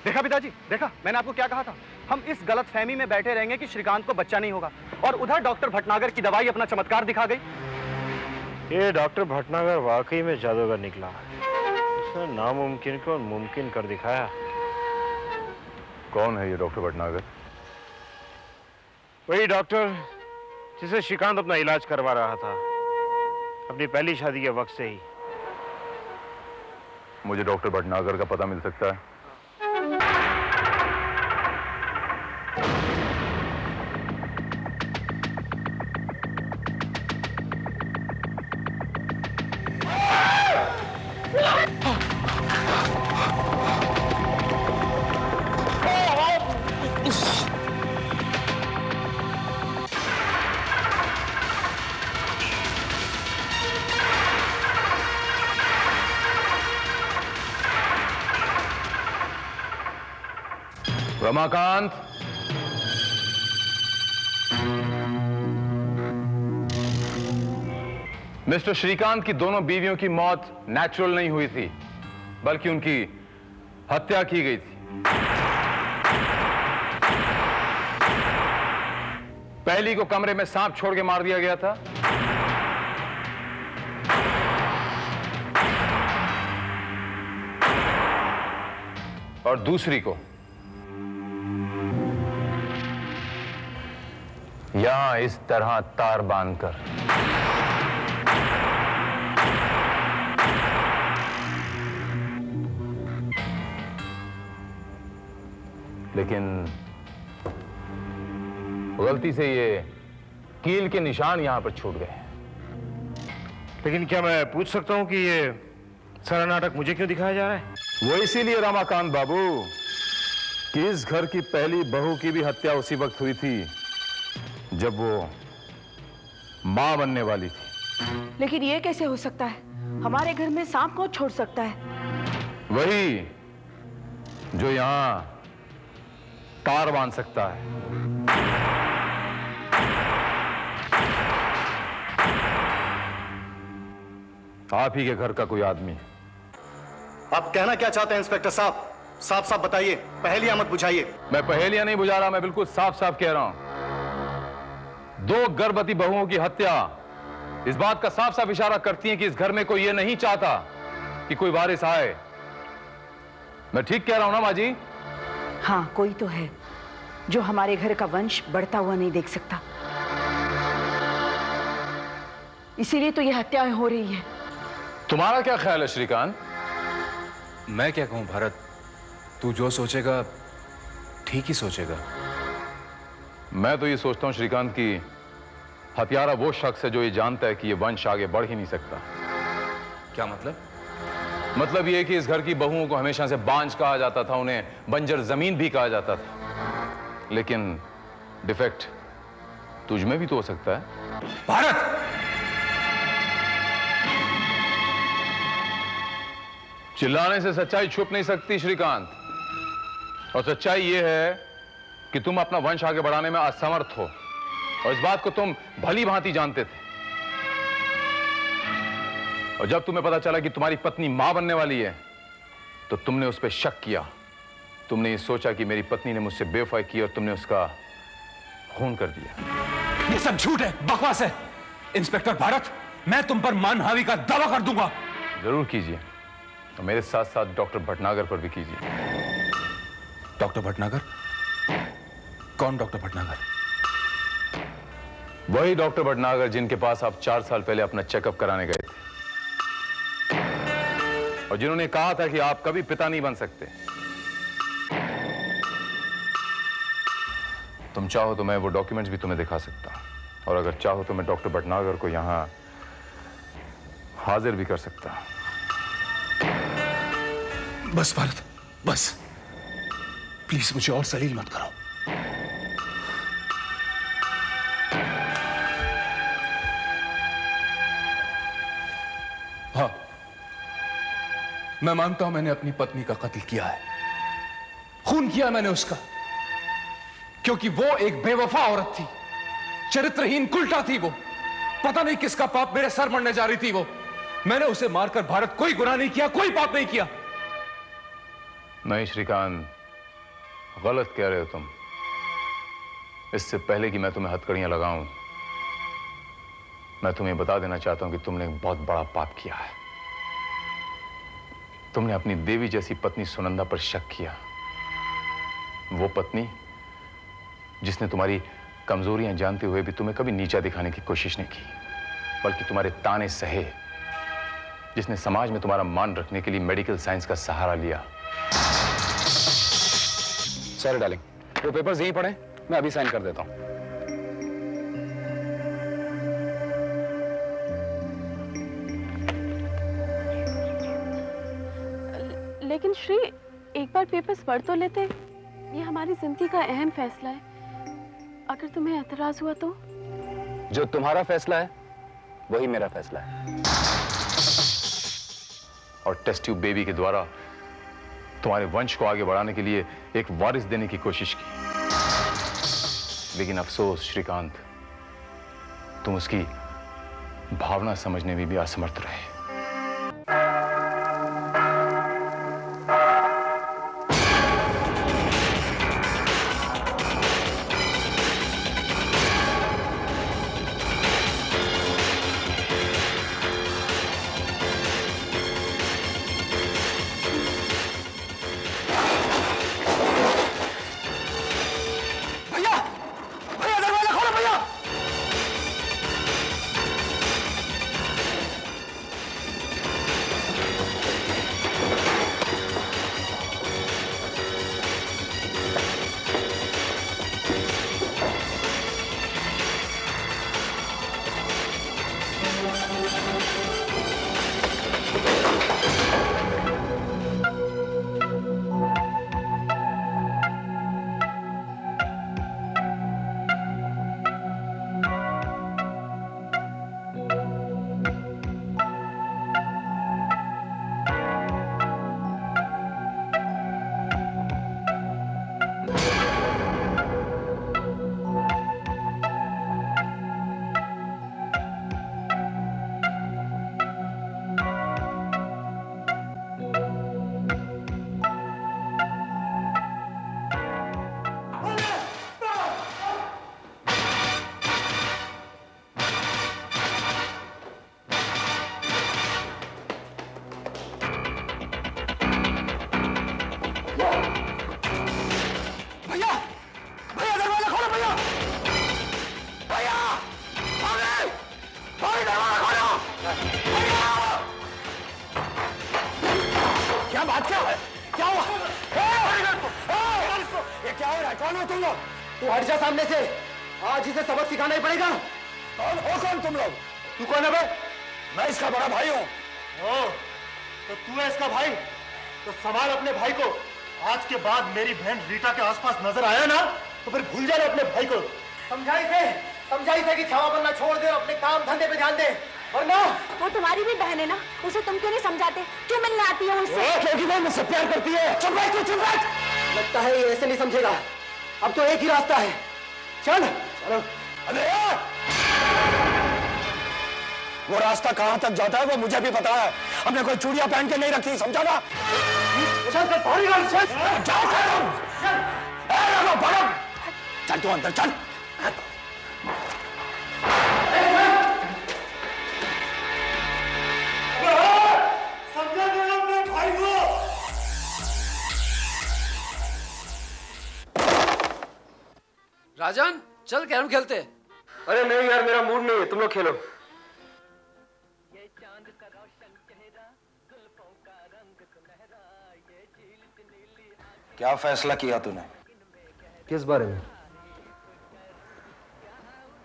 देखा पिताजी, देखा मैंने आपको क्या कहा था। हम इस गलतफहमी में बैठे रहेंगे कि श्रीकांत को बच्चा नहीं होगा, और उधर डॉक्टर भटनागर की दवाई अपना चमत्कार दिखा गई। ये डॉक्टर भटनागर वाकई में जादूगर निकला। उसने नामुमकिन को मुमकिन कर दिखाया। कौन है ये डॉक्टर भटनागर? वही डॉक्टर जिसे श्रीकांत अपना इलाज करवा रहा था अपनी पहली शादी के वक्त से ही। मुझे डॉक्टर भटनागर का पता मिल सकता है? रमाकांत, मिस्टर श्रीकांत की दोनों बीवियों की मौत नेचुरल नहीं हुई थी, बल्कि उनकी हत्या की गई थी। पहली को कमरे में सांप छोड़ के मार दिया गया था, और दूसरी को यहां इस तरह तार बांधकर लेकिन गलती से ये कील के निशान यहां पर छूट गए। लेकिन क्या मैं पूछ सकता हूं कि ये सारा नाटक मुझे क्यों दिखाया जा रहा है? वो इसीलिए रमाकांत बाबू कि इस घर की पहली बहू की भी हत्या उसी वक्त हुई थी जब वो मां बनने वाली थी। लेकिन ये कैसे हो सकता है? हमारे घर में सांप कौन छोड़ सकता है? वही जो यहां तार बांध सकता है। आप ही के घर का कोई आदमी। आप कहना क्या चाहते हैं इंस्पेक्टर साहब? साफ साफ बताइए, पहेलियां मत बुझाइए। मैं पहेलियां नहीं बुझा रहा, मैं बिल्कुल साफ साफ कह रहा हूं। दो गर्भवती बहुओं की हत्या इस बात का साफ साफ इशारा करती है कि इस घर में कोई ये नहीं चाहता कि कोई वारिस आए। मैं ठीक कह रहा हूं ना माँ जी? हाँ, कोई तो है जो हमारे घर का वंश बढ़ता हुआ नहीं देख सकता, इसीलिए तो ये हत्याएं हो रही है। तुम्हारा क्या ख्याल है श्रीकांत? मैं क्या कहूं भारत, तू जो सोचेगा ठीक ही सोचेगा। मैं तो ये सोचता हूं श्रीकांत की हत्यारा वो शख्स है जो ये जानता है कि ये वंश आगे बढ़ ही नहीं सकता। क्या मतलब? मतलब ये कि इस घर की बहुओं को हमेशा से बांझ कहा जाता था, उन्हें बंजर जमीन भी कहा जाता था। लेकिन डिफेक्ट तुझ में भी तो हो सकता है। भारत! चिल्लाने से सच्चाई छुप नहीं सकती श्रीकांत, और सच्चाई यह है कि तुम अपना वंश आगे बढ़ाने में असमर्थ हो, और इस बात को तुम भली भांति जानते थे। और जब तुम्हें पता चला कि तुम्हारी पत्नी मां बनने वाली है तो तुमने उस पर शक किया। तुमने ये सोचा कि मेरी पत्नी ने मुझसे बेवफाई की और तुमने उसका खून कर दिया। ये सब झूठ है, बकवास है। इंस्पेक्टर भारत, मैं तुम पर मानहानि का दावा कर दूंगा। जरूर कीजिए, तो मेरे साथ साथ डॉक्टर भटनागर पर भी कीजिए। डॉक्टर भटनागर? कौन डॉक्टर भटनागर? वही डॉक्टर भटनागर जिनके पास आप 4 साल पहले अपना चेकअप कराने गए थे और जिन्होंने कहा था कि आप कभी पिता नहीं बन सकते। तुम चाहो तो मैं वो डॉक्यूमेंट्स भी तुम्हें दिखा सकता, और अगर चाहो तो मैं डॉक्टर भटनागर को यहां हाजिर भी कर सकता। बस भारत, बस। प्लीज मुझे और सलील मत करो। हाँ, मैं मानता हूं मैंने अपनी पत्नी का कत्ल किया है, खून किया मैंने उसका, क्योंकि वो एक बेवफा औरत थी, चरित्रहीन कुल्टा थी। वो पता नहीं किसका पाप मेरे सर मरने जा रही थी। वो मैंने उसे मारकर भारत कोई गुनाह नहीं किया, कोई पाप नहीं किया। नहीं श्रीकांत, गलत कह रहे हो तुम। इससे पहले कि मैं तुम्हें हथकड़ियां लगाऊं, मैं तुम्हें बता देना चाहता हूं कि तुमने एक बहुत बड़ा पाप किया है। तुमने अपनी देवी जैसी पत्नी सुनंदा पर शक किया। वो पत्नी जिसने तुम्हारी कमजोरियां जानते हुए भी तुम्हें कभी नीचा दिखाने की कोशिश नहीं की, बल्कि तुम्हारे ताने सहे, जिसने समाज में तुम्हारा मान रखने के लिए मेडिकल साइंस का सहारा लिया। सॉरी डार्लिंग, वो पेपर्स यहीं पड़े, मैं अभी साइन कर देता हूं। लेकिन श्री, एक बार पेपर्स पढ़ तो लेते। ये हमारी जिंदगी का अहम फैसला है। अगर तुम्हें एतराज हुआ तो? जो तुम्हारा फैसला है वही मेरा फैसला है। और टेस्ट ट्यूब बेबी के द्वारा तुम्हारे वंश को आगे बढ़ाने के लिए एक वारिस देने की कोशिश की, लेकिन अफसोस श्रीकांत, तुम उसकी भावना समझने में भी असमर्थ रहे। तू हट जा सामने से, आज इसे सबक सिखाना ही पड़ेगा। कौन हो तुम लोग? तू कौन है बे? मैं इसका बड़ा भाई हूँ। तो तू है इसका भाई? तो संभाल अपने भाई को। आज के बाद मेरी बहन रीटा के आसपास नजर आया ना तो फिर भूल जाना अपने भाई को। समझाई से कि क्षमा बनना छोड़ दे, अपने काम धंधे पे ध्यान दे, वरना वो तुम्हारी भी बहन है ना, उसे तुम क्यों नहीं समझाते? क्यों मिलने आती है उससे? क्योंकि वो मुझसे प्यार करती है। चुप बैठ। लगता है ये ऐसे नहीं समझेगा। अब तो एक ही रास्ता है, चलो। वो रास्ता कहां तक जाता है वो मुझे भी पता है। हमने कोई चूड़ियां पहन के नहीं रखी, समझा ना? चल तू अंदर चल। समझा नहीं अपने भाई को। राजन चल कैरम खेलते। अरे नहीं यार, मेरा मूड नहीं है, तुम लोग खेलो। क्या फैसला किया तूने? किस बारे में?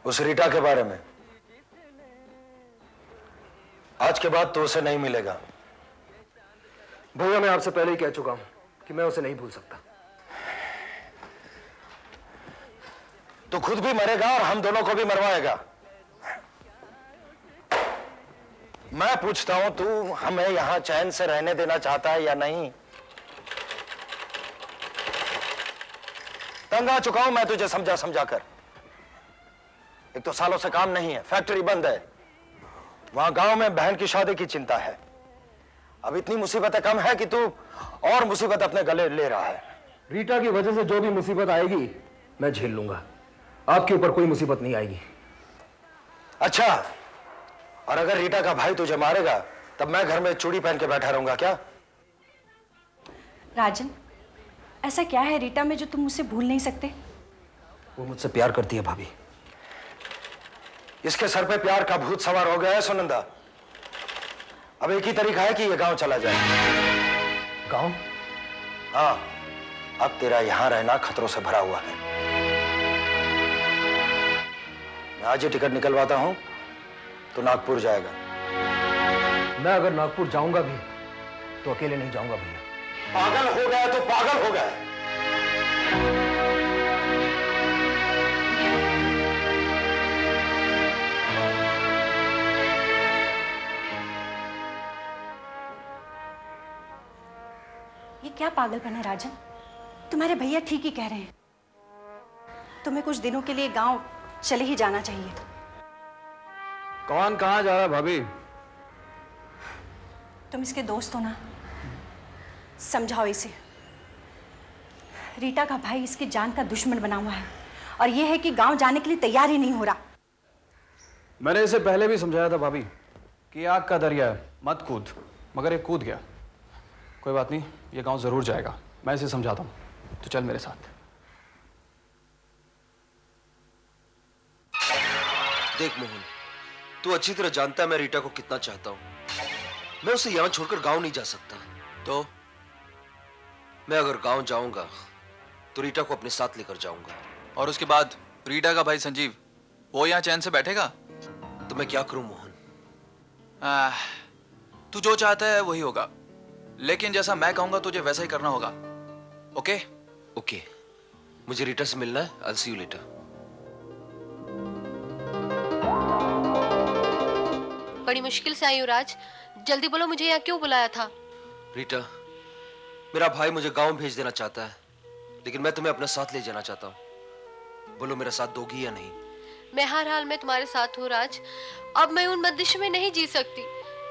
उस रीटा के बारे में। आज के बाद तो उसे नहीं मिलेगा। भैया मैं आपसे पहले ही कह चुका हूं कि मैं उसे नहीं भूल सकता। तो खुद भी मरेगा और हम दोनों को भी मरवाएगा। मैं पूछता हूं, तू हमें यहां चैन से रहने देना चाहता है या नहीं? तंग आ चुका हूं मैं तुझे समझा समझा कर। एक तो सालों से काम नहीं है, फैक्ट्री बंद है, वहां गांव में बहन की शादी की चिंता है। अब इतनी मुसीबतें कम है कि तू और मुसीबत अपने गले ले रहा है। रीटा की वजह से जो भी मुसीबत आएगी मैं झेल लूंगा, आपके ऊपर कोई मुसीबत नहीं आएगी। अच्छा, और अगर रीटा का भाई तुझे मारेगा तब मैं घर में चूड़ी पहन के बैठा रहूंगा क्या? राजन, ऐसा क्या है रीटा में जो तुम मुझसे भूल नहीं सकते? वो मुझसे प्यार करती है भाभी। इसके सर पे प्यार का भूत सवार हो गया है सुनंदा। अब एक ही तरीका है कि ये गांव चला जाए। गांव? हाँ, अब तेरा यहां रहना खतरों से भरा हुआ है। मैं आज ही टिकट निकलवाता हूं, तो नागपुर जाएगा। मैं अगर नागपुर जाऊंगा भी तो अकेले नहीं जाऊंगा भैया। पागल हो गया तो पागल हो गया। ये क्या पागलपन है राजन? तुम्हारे भैया ठीक ही कह रहे हैं, तुम्हें कुछ दिनों के लिए गांव चले ही जाना चाहिए। कौन कहां जा रहा है भाभी? तुम इसके दोस्त हो ना, समझाओ इसे। रीटा का भाई इसकी जान का दुश्मन बना हुआ है और यह है कि गांव जाने के लिए तैयार ही नहीं हो रहा। मैंने इसे पहले भी समझाया था भाभी कि आग का दरिया है, मत कूद, मगर ये कूद गया। कोई बात नहीं, ये गांव जरूर जाएगा, मैं इसे समझाता हूं। तो चल मेरे साथ। देख मोहन, तू अच्छी तरह जानता है मैं रीटा को कितना चाहता हूं। मैं उसे यहां छोड़कर गांव नहीं जा सकता। तो मैं अगर गांव जाऊंगा तो रीटा को अपने साथ लेकर जाऊंगा। और उसके बाद रीटा का भाई संजीव, वो यहाँ चैन से बैठेगा? तो मैं क्या करूं मोहन? तू जो चाहता है वही होगा, लेकिन जैसा मैं कहूंगा तुझे वैसा ही करना होगा। ओके? ओके, मुझे रीटा से मिलना है। I'll see you later। बड़ी मुश्किल से आई हूँ राज, जल्दी बोलो मुझे यहाँ क्यों बुलाया था? रीटा, मेरा भाई मुझे गांव भेज देना चाहता है, लेकिन मैं तुम्हें अपने साथ ले जाना चाहता हूँ। बोलो मेरा साथ दोगी या नहीं? मैं हर हाल में तुम्हारे साथ हूँ राज। अब मैं उन बंदिश में नहीं जी सकती,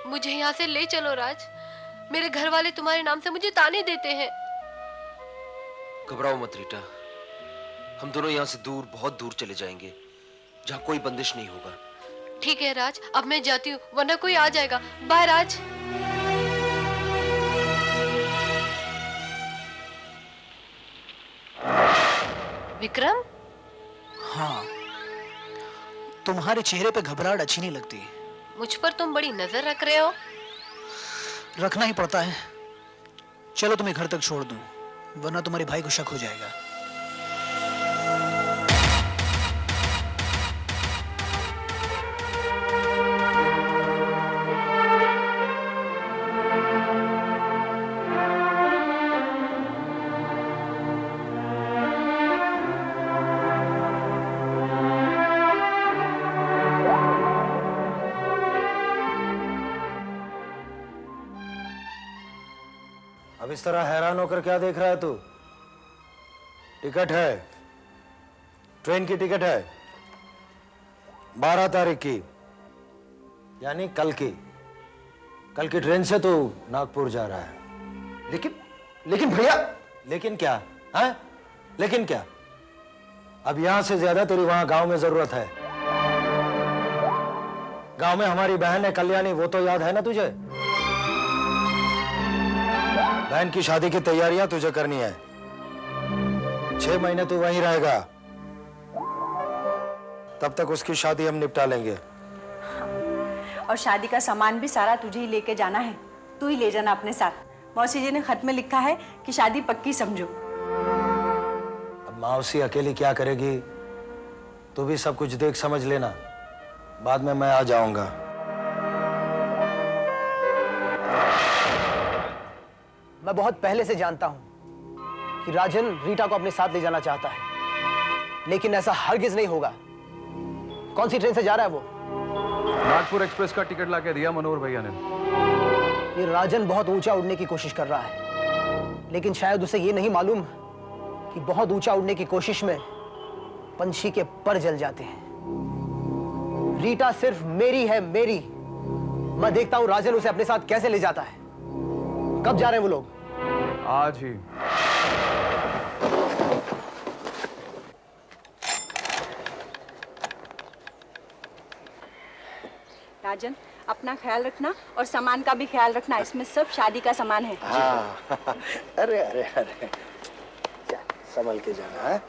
मुझे यहाँ से ले चलो राज। मेरे घर वाले तुम्हारे नाम से मुझे ताने देते हैं। घबराओ मत रीटा, हम दोनों यहाँ से दूर, बहुत दूर चले जाएंगे जहाँ कोई बंदिश नहीं होगा। ठीक है राज, अब मैं जाती हूँ वरना कोई आ जाएगा। बाय राज। विक्रम? हाँ, तुम्हारे चेहरे पे घबराहट अच्छी नहीं लगती। मुझ पर तुम बड़ी नजर रख रहे हो। रखना ही पड़ता है। चलो तुम्हें घर तक छोड़ दूं, वरना तुम्हारे भाई को शक हो जाएगा। अब इस तरह हैरान होकर क्या देख रहा है तू? टिकट है, ट्रेन की टिकट है 12 तारीख की। यानी कल की ट्रेन से तो नागपुर जा रहा है। लेकिन भैया, लेकिन क्या है? लेकिन क्या? अब यहां से ज्यादा तेरी वहां गांव में जरूरत है। गांव में हमारी बहन है कल्याणी, वो तो याद है ना तुझे? बहन की शादी की तैयारियां तुझे करनी है। 6 महीने तू वहीं रहेगा, तब तक उसकी शादी हम निपटा लेंगे। और शादी का सामान भी सारा तुझे ही लेके जाना है, तू ही ले जाना अपने साथ। मौसी जी ने खत में लिखा है कि शादी पक्की समझो। अब मौसी अकेली क्या करेगी? तू भी सब कुछ देख समझ लेना, बाद में मैं आ जाऊंगा। मैं बहुत पहले से जानता हूं कि राजन रीटा को अपने साथ ले जाना चाहता है, लेकिन ऐसा हरगिज नहीं होगा। कौन सी ट्रेन से जा रहा है वो? नागपुर एक्सप्रेस का टिकट लाके दिया मनोहर भैया ने। ये राजन बहुत ऊंचा उड़ने की कोशिश कर रहा है, लेकिन शायद उसे ये नहीं मालूम कि बहुत ऊंचा उड़ने की कोशिश में पंछी के पर जल जाते हैं। रीटा सिर्फ मेरी है, मेरी। मैं देखता हूं राजन उसे अपने साथ कैसे ले जाता है। कब जा रहे हैं वो लोग? आज ही। राजन, अपना ख्याल रखना और सामान का भी ख्याल रखना। इसमें सब शादी का सामान है। हाँ। अरे अरे अरे, संभल के जाना है।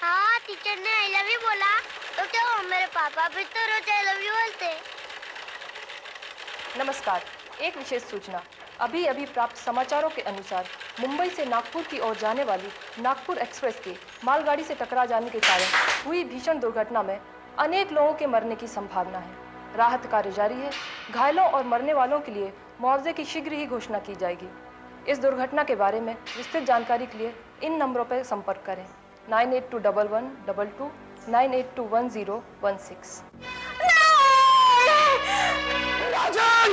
हाँ, टीचर ने आई लव यू बोला तो क्या हुआ? मेरे पापा भी तो रोज आई लव यू बोलते। नमस्कार, एक विशेष सूचना। अभी अभी प्राप्त समाचारों के अनुसार मुंबई से नागपुर की ओर जाने वाली नागपुर एक्सप्रेस के मालगाड़ी से टकरा जाने के कारण हुई भीषण दुर्घटना में अनेक लोगों के मरने की संभावना है। राहत कार्य जारी है। घायलों और मरने वालों के लिए मुआवजे की शीघ्र ही घोषणा की जाएगी। इस दुर्घटना के बारे में विस्तृत जानकारी के लिए इन नंबरों पर संपर्क करें: 982112 98211016। राजन!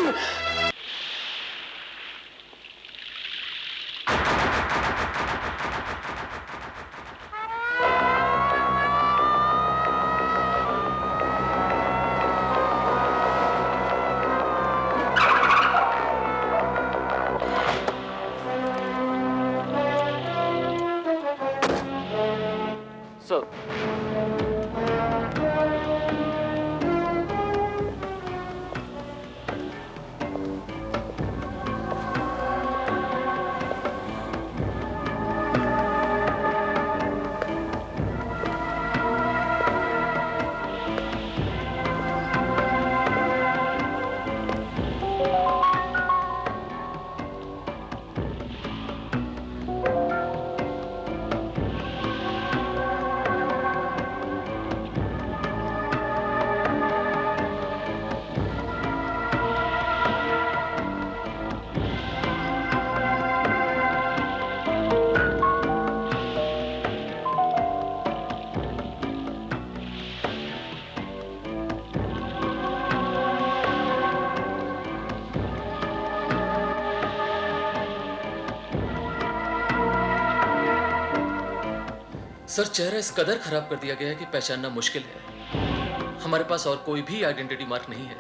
सर, चेहरा इस कदर खराब कर दिया गया है कि पहचानना मुश्किल है। हमारे पास और कोई भी आइडेंटिटी मार्क नहीं है।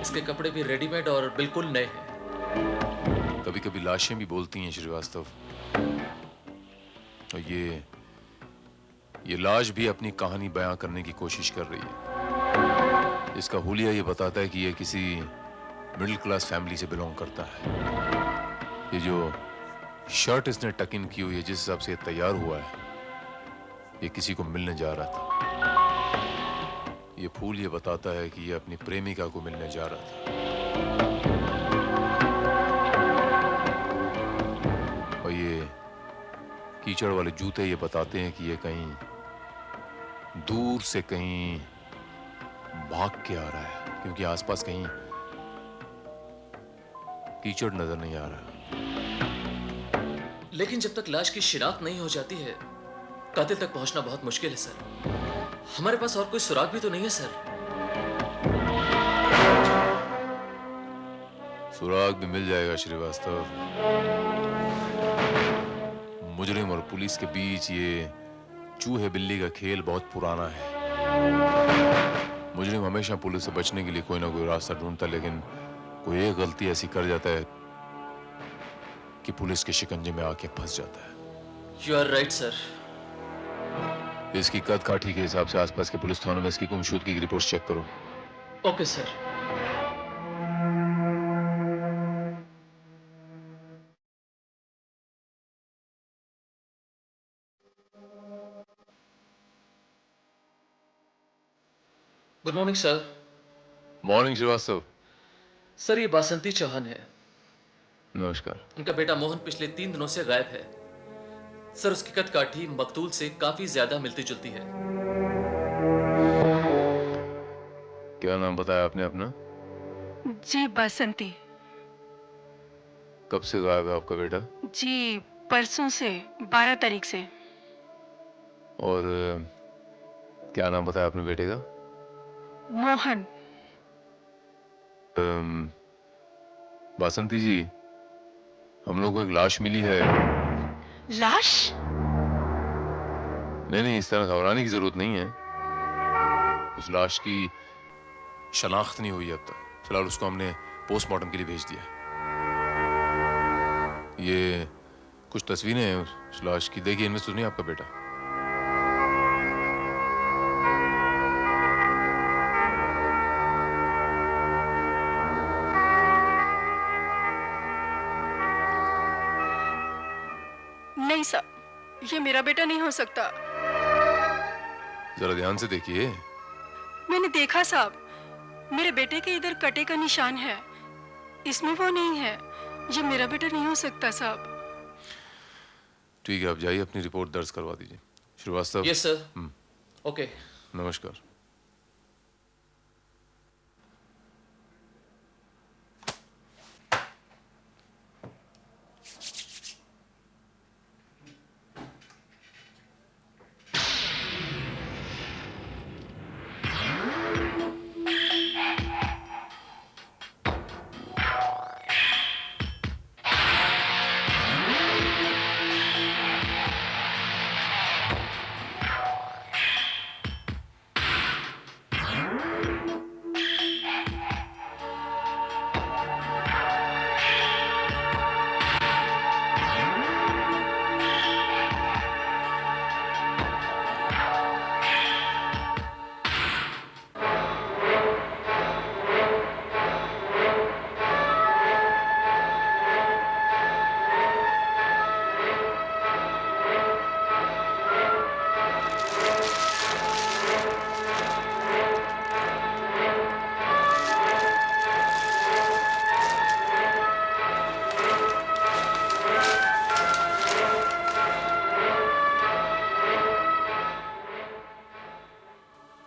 इसके कपड़े भी रेडीमेड और बिल्कुल नए हैं। कभी कभी लाशें भी बोलती हैं श्रीवास्तव, और ये लाश भी अपनी कहानी बयां करने की कोशिश कर रही है। इसका हुलिया ये बताता है कि ये किसी मिडिल क्लास फैमिली से बिलोंग करता है। ये जो शर्ट इसने टक इन की हुई है, जिस हिसाब से तैयार हुआ है, ये किसी को मिलने जा रहा था। ये फूल ये बताता है कि ये अपनी प्रेमिका को मिलने जा रहा था। कीचड़ वाले जूते ये बताते हैं कि ये कहीं दूर से कहीं भाग के आ रहा है, क्योंकि आसपास कहीं कीचड़ नजर नहीं आ रहा। लेकिन जब तक लाश की शिनाख्त नहीं हो जाती है, कातिल तक पहुंचना बहुत मुश्किल है सर। हमारे पास और कोई सुराग भी तो नहीं है सर। सुराग भी मिल जाएगा श्रीवास्तव। मुजरिम और पुलिस के बीच ये चूहे बिल्ली का खेल बहुत पुराना है। मुजरिम हमेशा पुलिस से बचने के लिए कोई ना कोई रास्ता ढूंढता, लेकिन कोई एक गलती ऐसी कर जाता है कि पुलिस के शिकंजे में आके फंस जाता है। You are right sir. इसकी कद काठी के हिसाब से आसपास के पुलिस थानों में इसकी गुमशुदगी की रिपोर्ट चेक करो। Okay sir. Good morning sir. Morning Srivastava. Sir ये बासंती चौहान है। नमस्कार। उनका बेटा मोहन पिछले 3 दिनों से गायब है सर। उसकी कद काठी मकतूल से काफी ज्यादा मिलती जुलती है। क्या नाम बताया आपने अपना? जी बासंती। कब से गायब है आपका बेटा? जी परसों से, 12 तारीख से। और क्या नाम बताया आपने बेटे का? मोहन। बासंती जी, हम लोग को एक लाश मिली है। लाश? नहीं, इस तरह घबराने की जरूरत नहीं है। उस लाश की शनाख्त नहीं हुई अब तक। फिलहाल उसको हमने पोस्टमार्टम के लिए भेज दिया। ये कुछ तस्वीरें हैं उस लाश की, देखिए इनमें तो नहीं आपका बेटा। नहीं सर, ये मेरा बेटा नहीं हो सकता। जरा ध्यान से देखिए। मैंने देखा साहब, मेरे बेटे के इधर कटे का निशान है, इसमें वो नहीं है। ये मेरा बेटा नहीं हो सकता साहब। ठीक है, आप जाइए अपनी रिपोर्ट दर्ज करवा दीजिए। श्रीवास्तव। Yes sir. ओके। नमस्कार।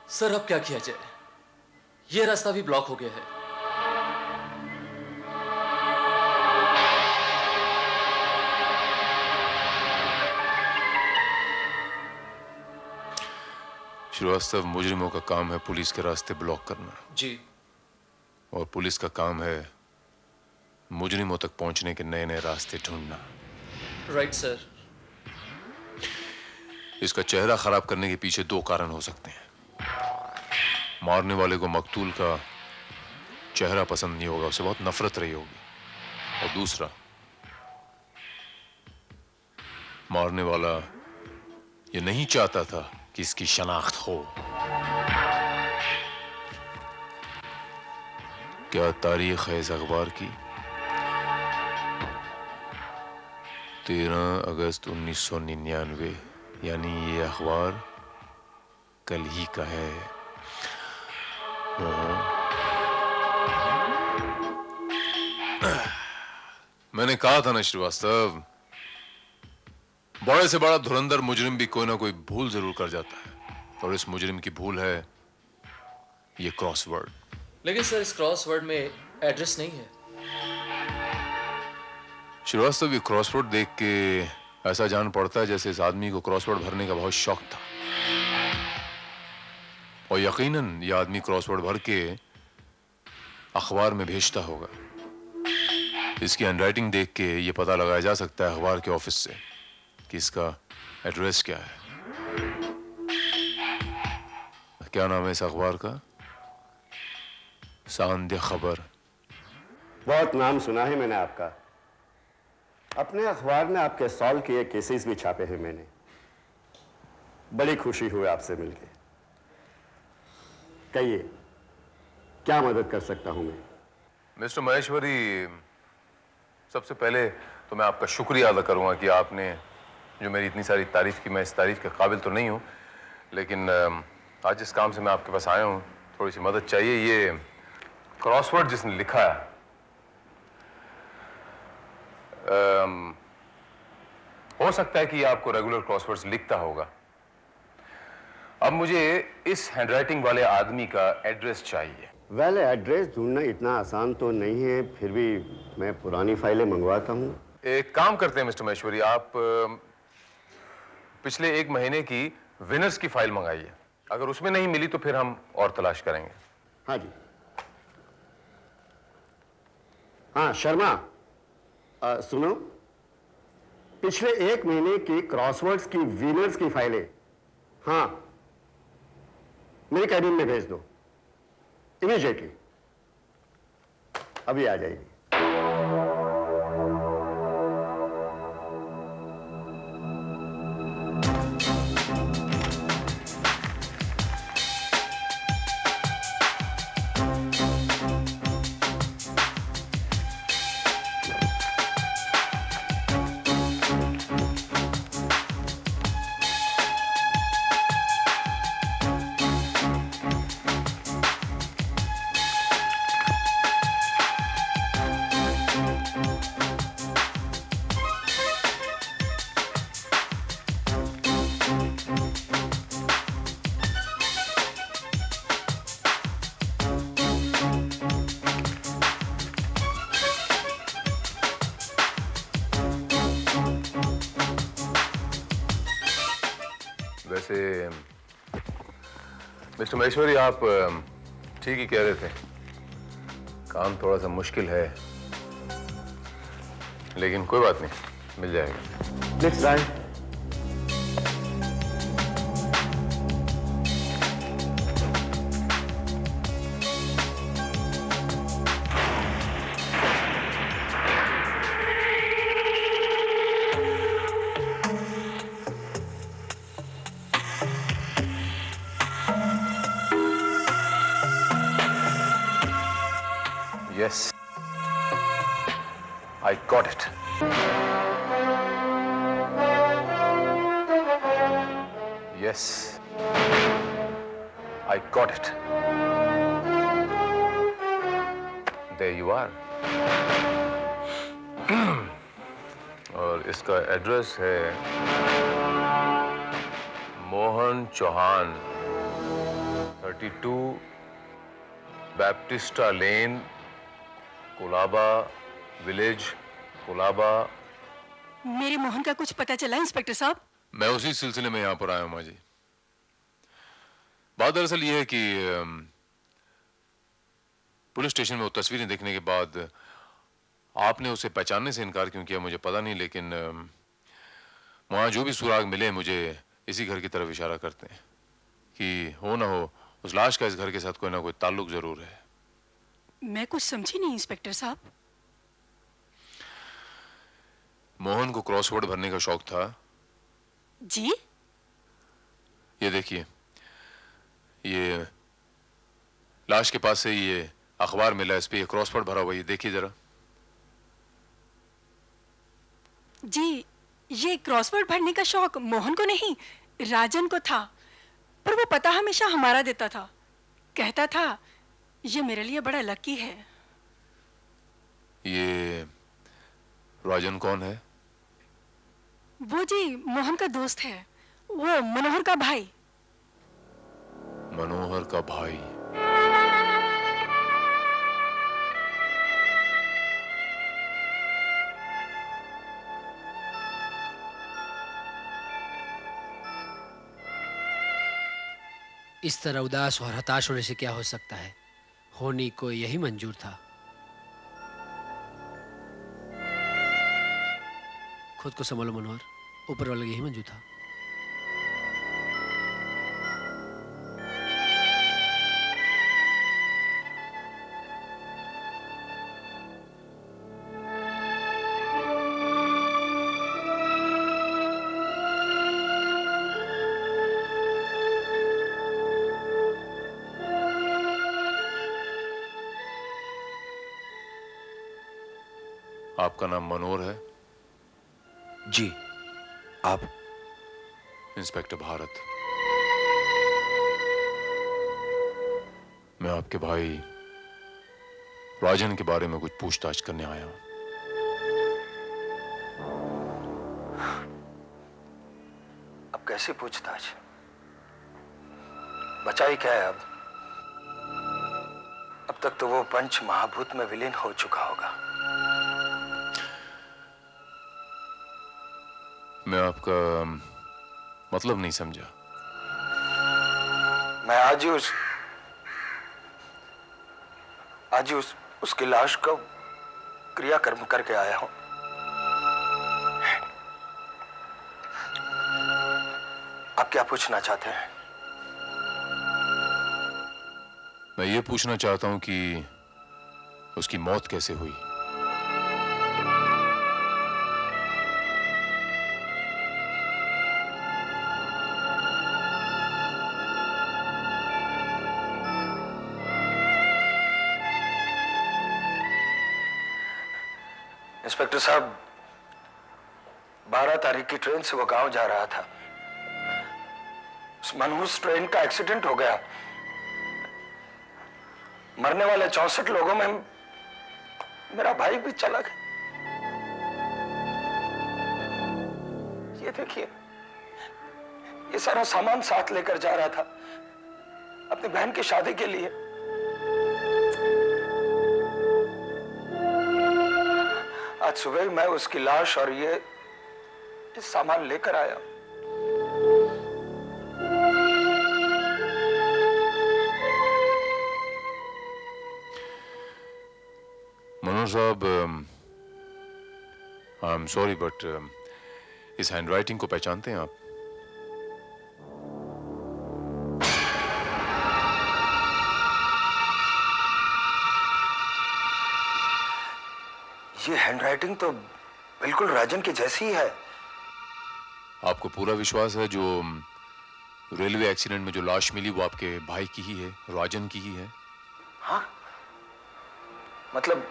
सर अब क्या किया जाए? ये रास्ता भी ब्लॉक हो गया है। श्रीवास्तव, मुजरिमों का काम है पुलिस के रास्ते ब्लॉक करना। जी। और पुलिस का काम है मुजरिमों तक पहुंचने के नए नए रास्ते ढूंढना। Right sir. इसका चेहरा खराब करने के पीछे 2 कारण हो सकते हैं। मारने वाले को मकतूल का चेहरा पसंद नहीं होगा, उसे बहुत नफरत रही होगी। और दूसरा, मारने वाला ये नहीं चाहता था कि इसकी शनाख्त हो। क्या तारीख है इस अखबार की? 13 अगस्त 1999, यानी ये अखबार कल ही का है। मैंने कहा था ना श्रीवास्तव, बड़े से बड़ा धुरंधर मुजरिम भी कोई ना कोई भूल जरूर कर जाता है, और इस मुजरिम की भूल है ये क्रॉसवर्ड। लेकिन सर इस क्रॉसवर्ड में एड्रेस नहीं है। श्रीवास्तव, ये क्रॉसवर्ड देख के ऐसा जान पड़ता है जैसे इस आदमी को क्रॉसवर्ड भरने का बहुत शौक था, और यकीनन ये आदमी क्रॉसवर्ड भर के अखबार में भेजता होगा। इसकी हैंडराइटिंग देख के ये पता लगाया जा सकता है अखबार के ऑफिस से कि इसका एड्रेस क्या है। क्या नाम है इस अखबार का? सांध्य खबर। बहुत नाम सुना है मैंने आपका। अपने अखबार में आपके सॉल्व किए केसेस भी छापे हैं मैंने। बड़ी खुशी हुई आपसे मिलके। कहिए, क्या मदद कर सकता हूं मैं? मिस्टर महेश्वरी, सबसे पहले तो मैं आपका शुक्रिया अदा करूंगा कि आपने जो मेरी इतनी सारी तारीफ की। मैं इस तारीफ के काबिल तो नहीं हूं, लेकिन आज जिस काम से मैं आपके पास आया हूं, थोड़ी सी मदद चाहिए। ये क्रॉसवर्ड जिसने लिखा है, हो सकता है कि ये आपको रेगुलर क्रॉसवर्ड्स लिखता होगा। अब मुझे इस हैंडराइटिंग वाले आदमी का एड्रेस चाहिए। वेल, एड्रेस ढूंढना इतना आसान तो नहीं है, फिर भी मैं पुरानी फाइलें मंगवाता हूं। एक काम करते हैं मिस्टर महेश्वरी, आप पिछले 1 महीने की विनर्स की फाइल मंगाइए। अगर उसमें नहीं मिली तो फिर हम और तलाश करेंगे। हाँ जी। हाँ शर्मा, सुनो, पिछले 1 महीने की क्रॉसवर्ड्स की विनर्स की फाइलें, हाँ, मेरे कैबिन में भेज दो इमीडिएटली। अभी आ जाएगी। वैसे मिस्टर महेश्वरी, आप ठीक ही कह रहे थे, काम थोड़ा सा मुश्किल है, लेकिन कोई बात नहीं, मिल जाएगा। Let's try. Yes, I got it. Yes, I got it. There you are. और इसका एड्रेस है मोहन चौहान, 32 बैप्टिस्टा लेन, कोलाबा विलेज, कोलाबा। मेरे मोहन का कुछ पता चला इंस्पेक्टर साहब? मैं उसी सिलसिले में यहाँ पर आया हूँ माँ जी। बात दरअसल ये है कि पुलिस स्टेशन में वो तस्वीरें देखने के बाद आपने उसे पहचानने से इनकार क्यों किया मुझे पता नहीं, लेकिन वहाँ जो भी सुराग मिले मुझे इसी घर की तरफ इशारा करते हैं कि हो ना हो उस लाश का इस घर के साथ कोई ना कोई ताल्लुक जरूर है। मैं कुछ समझी नहीं इंस्पेक्टर साहब। मोहन को क्रॉसवर्ड भरने का शौक था जी? ये देखिए, ये लाश के पास से ये अखबार मिला, इस पे ये क्रॉसवर्ड भरा हुआ, ये देखिए जरा। जी, ये क्रॉसवर्ड भरने का शौक मोहन को नहीं, राजन को था, पर वो पता हमेशा हमारा देता था। कहता था ये मेरे लिए बड़ा लकी है। ये राजन कौन है? वो जी मोहन का दोस्त है, वो मनोहर का भाई। मनोहर का भाई? इस तरह उदास और हताश होने से क्या हो सकता है? होनी को यही मंजूर था। खुद को संभालो मनोहर, ऊपर वाले यही मंजूर था। आपका नाम मनोहर है? जी। आप? इंस्पेक्टर भारत। मैं आपके भाई राजन के बारे में कुछ पूछताछ करने आया हूं। अब कैसी पूछताछ? बचा ही क्या है अब? अब तक तो वो पंच महाभूत में विलीन हो चुका होगा। मैं आपका मतलब नहीं समझा। मैं आज ही उसकी लाश को क्रियाकर्म करके आया हूं। आप क्या पूछना चाहते हैं? मैं ये पूछना चाहता हूं कि उसकी मौत कैसे हुई? इंस्पेक्टर साहब, 12 तारीख की ट्रेन से वो गांव जा रहा था। उस मनहूस ट्रेन का एक्सीडेंट हो गया। मरने वाले 64 लोगों में मेरा भाई भी चला गया। ये देखिए, ये सारा सामान साथ लेकर जा रहा था अपनी बहन की शादी के लिए। आज सुबह ही मैं उसकी लाश और ये सामान लेकर आया। मनोहर साहब, आई एम सॉरी बट इस हैंडराइटिंग को पहचानते हैं आप? ये हैंडराइटिंग तो बिल्कुल राजन की जैसी ही है। आपको पूरा विश्वास है जो रेलवे एक्सीडेंट में जो लाश मिली वो आपके भाई की ही है, राजन की ही है? हाँ, मतलब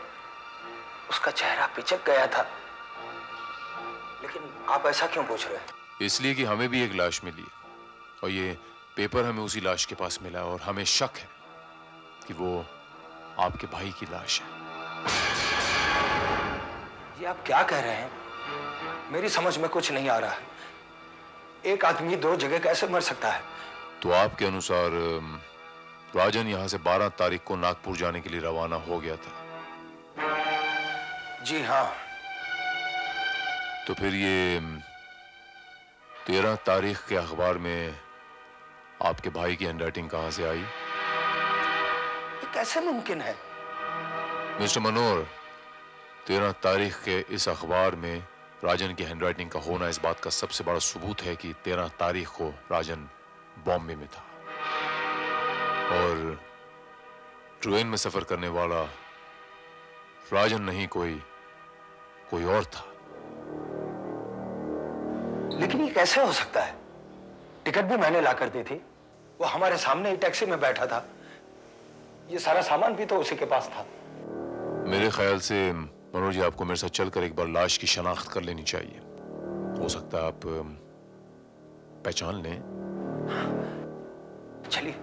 उसका चेहरा पिचक गया था। लेकिन आप ऐसा क्यों पूछ रहे हैं? इसलिए कि हमें भी एक लाश मिली है और ये पेपर हमें उसी लाश के पास मिला और हमें शक है कि वो आपके भाई की लाश है। ये आप क्या कह रहे हैं? मेरी समझ में कुछ नहीं आ रहा है। एक आदमी 2 जगह कैसे मर सकता है? तो आपके अनुसार राजन यहां से 12 तारीख को नागपुर जाने के लिए रवाना हो गया था? जी हाँ। तो फिर ये 13 तारीख के अखबार में आपके भाई की हैंडराइटिंग कहां से आई? ये कैसे मुमकिन है? मिस्टर मनोहर, 13 तारीख के इस अखबार में राजन की हैंडराइटिंग का होना इस बात का सबसे बड़ा सबूत है कि 13 तारीख को राजन बॉम्बे में था और ट्रेन में सफर करने वाला राजन नहीं, कोई और था। लेकिन ये कैसे हो सकता है? टिकट भी मैंने लाकर दी थी। वो हमारे सामने ही टैक्सी में बैठा था। ये सारा सामान भी तो उसी के पास था। मेरे ख्याल से मनोज जी, आपको मेरे साथ चलकर एक बार लाश की शनाख्त कर लेनी चाहिए। हो सकता है आप पहचान लें। चलिए।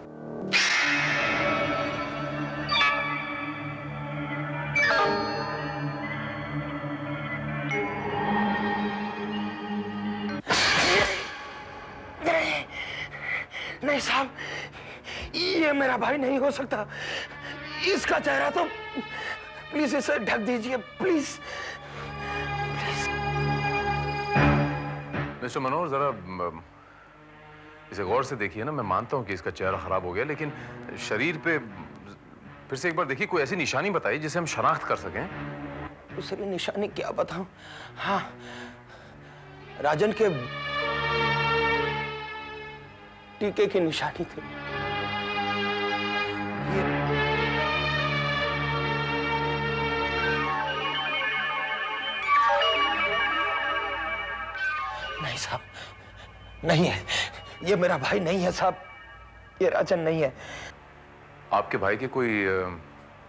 नहीं साहब, ये मेरा भाई नहीं हो सकता। इसका चेहरा तो, प्लीज इसे ढक दीजिए, प्लीज। मिस्टर मनोहर, जरा इसे गौर से देखिए ना। मैं मानता हूं कि इसका चेहरा खराब हो गया, लेकिन शरीर पे फिर से एक बार देखिए। कोई ऐसी निशानी बताइए जिसे हम शनाख्त कर सकें। दूसरी निशानी क्या बताऊं? हाँ, राजन के टीके की निशानी थी। नहीं साहब, नहीं है, ये मेरा भाई नहीं है साहब, ये राजन नहीं है। आपके भाई के कोई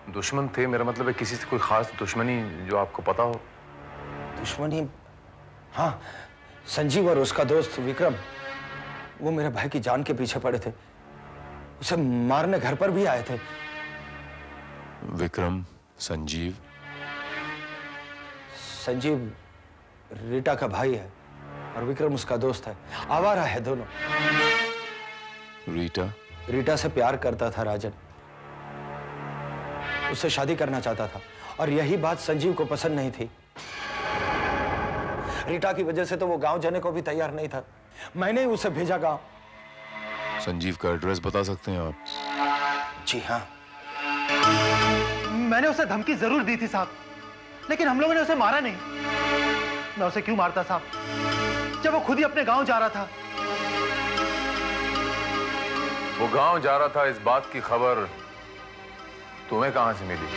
दुश्मन थे? मेरा मतलब है किसी से कोई खास दुश्मनी जो आपको पता हो? दुश्मनी? हाँ, संजीव और उसका दोस्त विक्रम, वो मेरे भाई की जान के पीछे पड़े थे। उसे मारने घर पर भी आए थे। विक्रम, संजीव? संजीव रीटा का भाई है और विक्रम उसका दोस्त है। आवारा है दोनों। रीटा से प्यार करता था राजन, उससे शादी करना चाहता था, और यही बात संजीव को पसंद नहीं थी। रीटा की वजह से तो वो गांव जाने को भी तैयार नहीं था। मैंने ही उसे भेजा गांव। संजीव का एड्रेस बता सकते हैं आप? जी हाँ। मैंने उसे धमकी जरूर दी थी साहब, लेकिन हम लोगों ने उसे मारा नहीं। मैं उसे क्यों मारता साहब, जब वो खुद ही अपने गांव जा रहा था। वो गांव जा रहा था, इस बात की खबर तुम्हें कहां से मिली?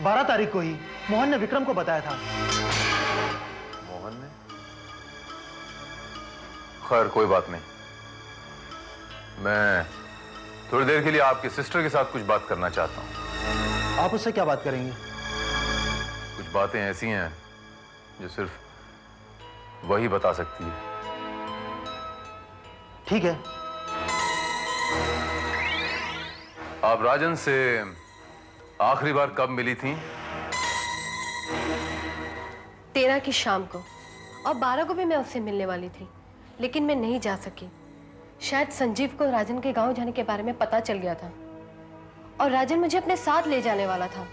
12 तारीख को ही मोहन ने विक्रम को बताया था। मोहन ने? खैर कोई बात नहीं, मैं थोड़ी देर के लिए आपके सिस्टर के साथ कुछ बात करना चाहता हूं। आप उससे क्या बात करेंगे? कुछ बातें ऐसी हैं जो सिर्फ वही बता सकती है। ठीक है। आप राजन से आखिरी बार कब मिली थी? 13 की शाम को, और 12 को भी मैं उससे मिलने वाली थी, लेकिन मैं नहीं जा सकी। शायद संजीव को राजन के गांव जाने के बारे में पता चल गया था, और राजन मुझे अपने साथ ले जाने वाला था।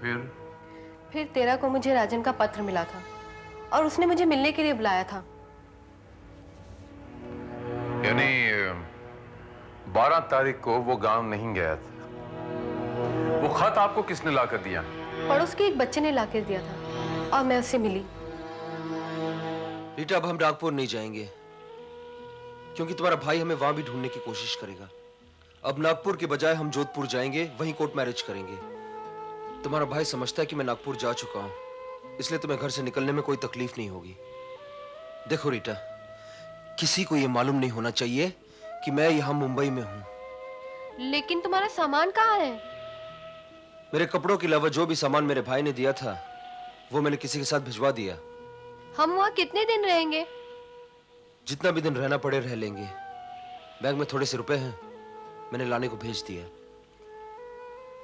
फिर 13 को मुझे राजन का पत्र मिला था, और उसने मुझे मिलने के लिए बुलाया था। यानी 12 तारीख को वो गांव नहीं गया था। वो खत आपको किसने लाकर दिया? पड़ोस के एक बच्चे ने लाकर दिया था, और मैं उससे मिली। रीटा, अब हम नागपुर नहीं जाएंगे, क्योंकि तुम्हारा भाई हमें वहां भी ढूंढने की कोशिश करेगा। अब नागपुर के बजाय हम जोधपुर जाएंगे, वहीं कोर्ट मैरिज करेंगे। तुम्हारा भाई समझता है कि मैं नागपुर जा चुका हूं, इसलिए तुम्हें घर से निकलने में कोई तकलीफ नहीं होगी। देखो रीटा, किसी को यह मालूम नहीं होना चाहिए कि मैं यहां मुंबई में हूं। लेकिन तुम्हारा सामान कहाँ है? मेरे कपड़ों के अलावा जो भी सामान मेरे भाई ने दिया था, वो मैंने किसी के साथ भिजवा दिया। हम वहां कितने दिन रहेंगे? जितना भी दिन रहना पड़े रह लेंगे। बैग में थोड़े से रुपए हैं, मैंने लाने को भेज दिया।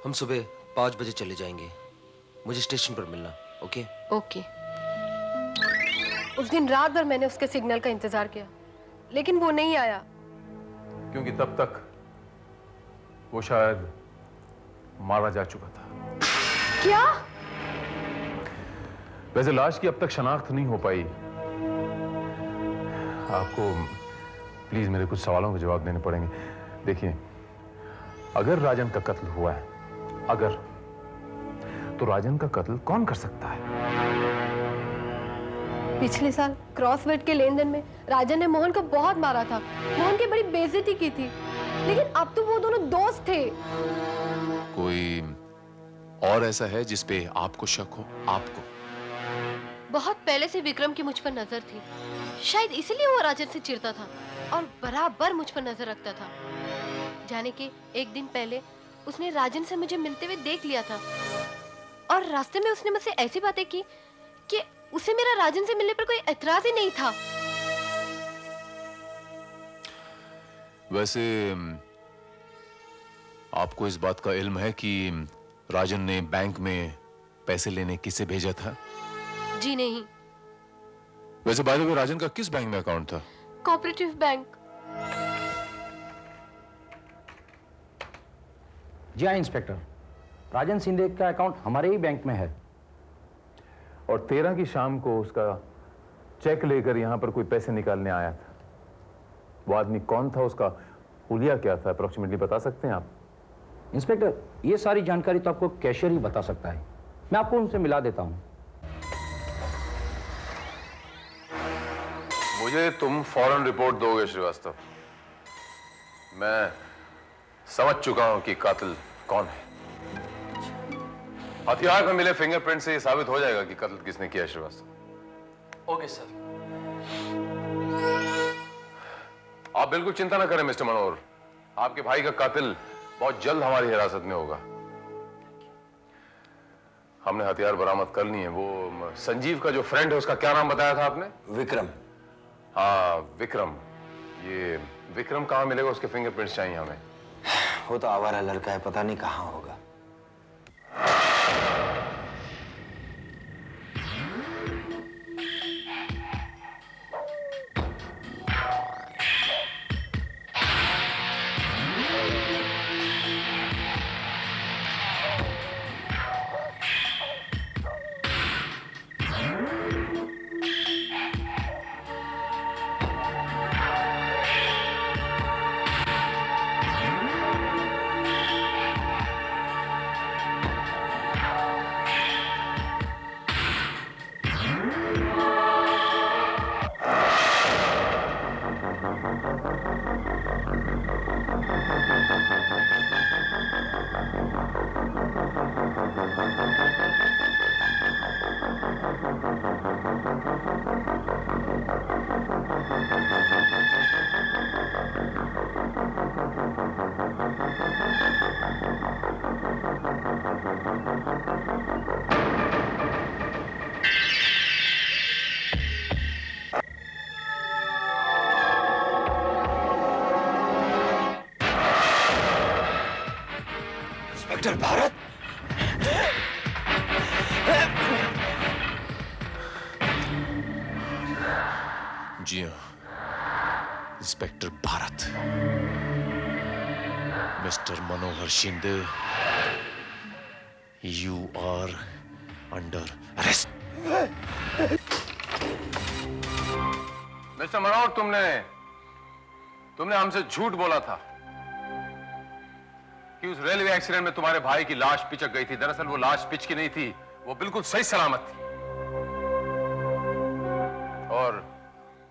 हम सुबह 5 बजे चले जाएंगे। मुझे स्टेशन पर मिलना। ओके? ओके। उस दिन रात भर मैंने उसके सिग्नल का इंतजार किया, लेकिन वो नहीं आया। क्योंकि तब तक वो शायद मारा जा चुका था। क्या? वैसे लाश की अब तक शनाख्त नहीं हो पाई। आपको प्लीज मेरे कुछ सवालों के जवाब देने पड़ेंगे। देखिए, अगर राजन का कत्ल हुआ है, अगर, तो राजन का कत्ल कौन कर सकता है? पिछले साल क्रॉसवर्ड के लेन देन में राजन ने मोहन को बहुत मारा था। मोहन की बड़ी बेइज्जती की थी, लेकिन अब तो वो दोनों दोस्त थे। कोई और ऐसा है जिस पे आपको शक हो? आपको? बहुत पहले से विक्रम की मुझ पर नजर थी, शायद इसीलिए वो राजन से चिढ़ता था और बराबर मुझ पर नजर रखता था। जाने के एक दिन पहले उसने राजन से मुझे मिलते हुए देख लिया था, और रास्ते में उसने मुझसे ऐसी बातें की कि उसे मेरा राजन से मिलने पर कोई एतराज ही नहीं था। वैसे आपको इस बात का इल्म है कि राजन ने बैंक में पैसे लेने किसे भेजा था? जी नहीं। वैसे बाय द वे, राजन का किस बैंक में अकाउंट था? Cooperative bank. जी हाँ इंस्पेक्टर, राजन सिंधे का अकाउंट हमारे ही बैंक में है। और 13 की शाम को उसका चेक लेकर यहां पर कोई पैसे निकालने आया था। वो आदमी कौन था, उसका हुलिया क्या था, अप्रोक्सीमेटली बता सकते हैं आप? इंस्पेक्टर, ये सारी जानकारी तो आपको कैशियर ही बता सकता है। मैं आपको उनसे मिला देता हूँ। मुझे तुम फौरन रिपोर्ट दोगे श्रीवास्तव। मैं समझ चुका हूं कि कातिल कौन है। हथियार में मिले फिंगरप्रिंट से ये साबित हो जाएगा कि कत्ल किसने किया है श्रीवास्तव। Okay sir. आप बिल्कुल चिंता ना करें मिस्टर मनोहर, आपके भाई का कातिल बहुत जल्द हमारी हिरासत में होगा। हमने हथियार बरामद कर लिए हैं। वो संजीव का जो फ्रेंड है उसका क्या नाम बताया था आपने? विक्रम। हाँ विक्रम। ये विक्रम कहाँ मिलेगा? उसके फिंगरप्रिंट्स चाहिए हमें। वो तो आवारा लड़का है, पता नहीं कहाँ होगा। इंस्पेक्टर भारत, जी हाँ, inspector Bharat. Mister Manohar Shinde, you are under arrest. Mister Manohar, तुमने हमसे झूठ बोला था कि उस रेलवे एक्सीडेंट में तुम्हारे भाई की लाश पिचक गई थी। दरअसल वो लाश पिचकी नहीं थी, वो बिल्कुल सही सलामत थी। और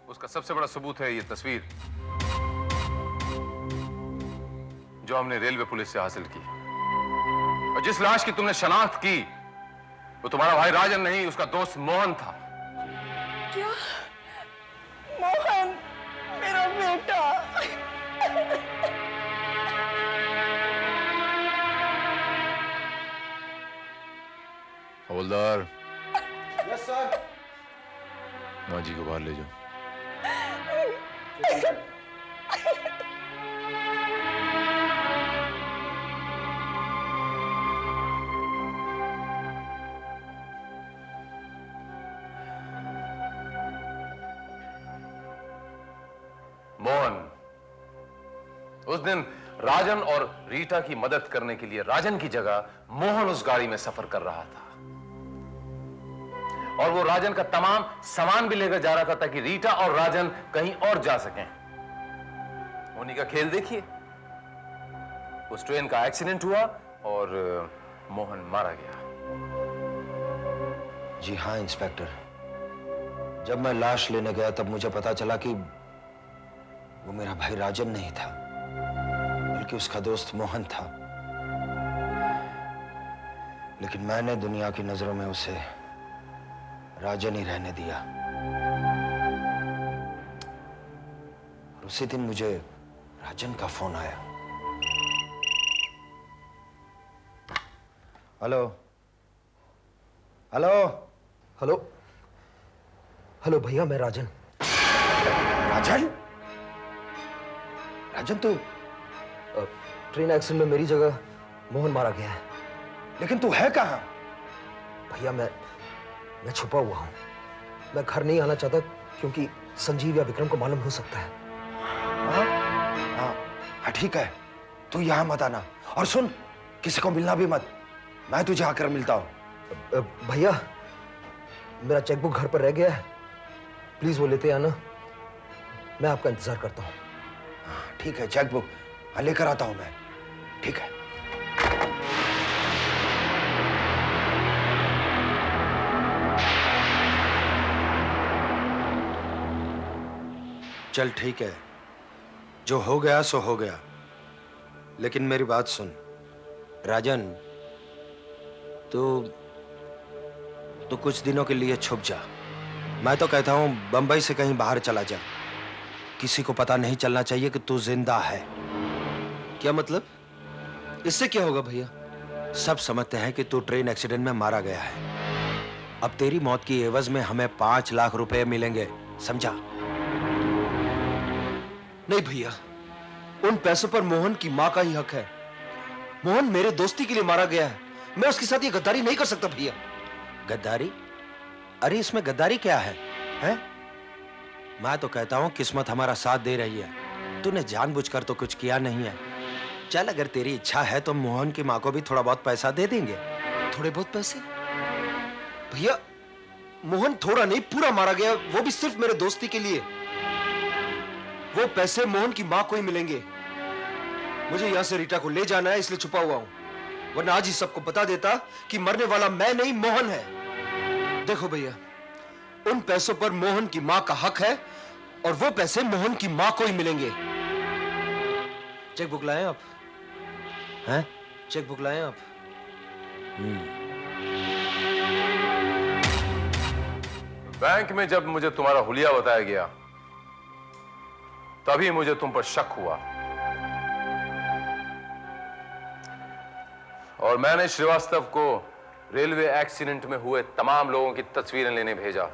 उसका सबसे बड़ा सबूत है ये तस्वीर जो हमने रेलवे पुलिस से हासिल की। और जिस लाश की तुमने शनाख्त की वो तुम्हारा भाई राजन नहीं, उसका दोस्त मोहन था। क्या? मोहन, मेरा बेटा। हवलदार। Yes sir. माँ जी को बाहर ले जाओ। मोहन, उस दिन राजन और रीटा की मदद करने के लिए राजन की जगह मोहन उस गाड़ी में सफर कर रहा था और वो राजन का तमाम सामान भी लेकर जा रहा था ताकि रीटा और राजन कहीं और जा सकें। उन्हीं का खेल देखिए। उस ट्रेन का एक्सीडेंट हुआ और मोहन मारा गया। जी हाँ इंस्पेक्टर, जब मैं लाश लेने गया तब मुझे पता चला कि वो मेरा भाई राजन नहीं था बल्कि उसका दोस्त मोहन था। लेकिन मैंने दुनिया की नजरों में उसे राजन ही रहने दिया। और उसी दिन मुझे राजन का फोन आया। हेलो हेलो हेलो हेलो भैया, मैं राजन। राजन? राजन तू? ट्रेन एक्सीडेंट में मेरी जगह मोहन मारा गया है। लेकिन तू है कहां? भैया मैं छुपा हुआ हूं। मैं घर नहीं आना चाहता क्योंकि संजीव या विक्रम को मालूम हो सकता है। हाँ ठीक है, तू यहां मत आना। और सुन, किसी को मिलना भी मत। मैं तुझे आकर मिलता हूं। भैया, मेरा चेकबुक घर पर रह गया है, प्लीज वो लेते आना। मैं आपका इंतजार करता हूं। ठीक है, चेकबुक लेकर आता हूं मैं। ठीक है। चल ठीक है, जो हो गया सो हो गया। लेकिन मेरी बात सुन राजन, तू कुछ दिनों के लिए छुप जा। मैं तो कहता हूं बंबई से कहीं बाहर चला जा। किसी को पता नहीं चलना चाहिए कि तू जिंदा है। क्या मतलब? इससे क्या होगा भैया? सब समझते हैं कि तू ट्रेन एक्सीडेंट में मारा गया है। अब तेरी मौत की एवज में हमें 5 लाख रुपए मिलेंगे, समझा? नहीं भैया, उन पैसों पर मोहन की मां का ही हक है। मोहन मेरे दोस्ती के लिए मारा गया है, मैं उसके साथ ये गद्दारी नहीं कर सकता भैया। गद्दारी? अरे इसमें गद्दारी क्या है, हैं? मैं तो कहता हूं किस्मत हमारा साथ दे रही है। तूने जानबूझकर तो कुछ किया नहीं है। चल, अगर तेरी इच्छा है तो मोहन की मां को भी थोड़ा बहुत पैसा दे देंगे। थोड़े बहुत पैसे? भैया, मोहन थोड़ा नहीं पूरा मारा गया, वो भी सिर्फ मेरे दोस्ती के लिए। वो पैसे मोहन की मां को ही मिलेंगे। मुझे यहां से रीटा को ले जाना है, इसलिए छुपा हुआ हूं, वरना आज ही सबको बता देता कि मरने वाला मैं नहीं मोहन है। देखो भैया, उन पैसों पर मोहन की मां का हक है और वो पैसे मोहन की मां को ही मिलेंगे। चेकबुक लाएं आप? हैं? चेकबुक लाएं आप? बैंक में जब मुझे तुम्हारा हुलिया बताया गया तभी मुझे तुम पर शक हुआ और मैंने श्रीवास्तव को रेलवे एक्सीडेंट में हुए तमाम लोगों की तस्वीरें लेने भेजा।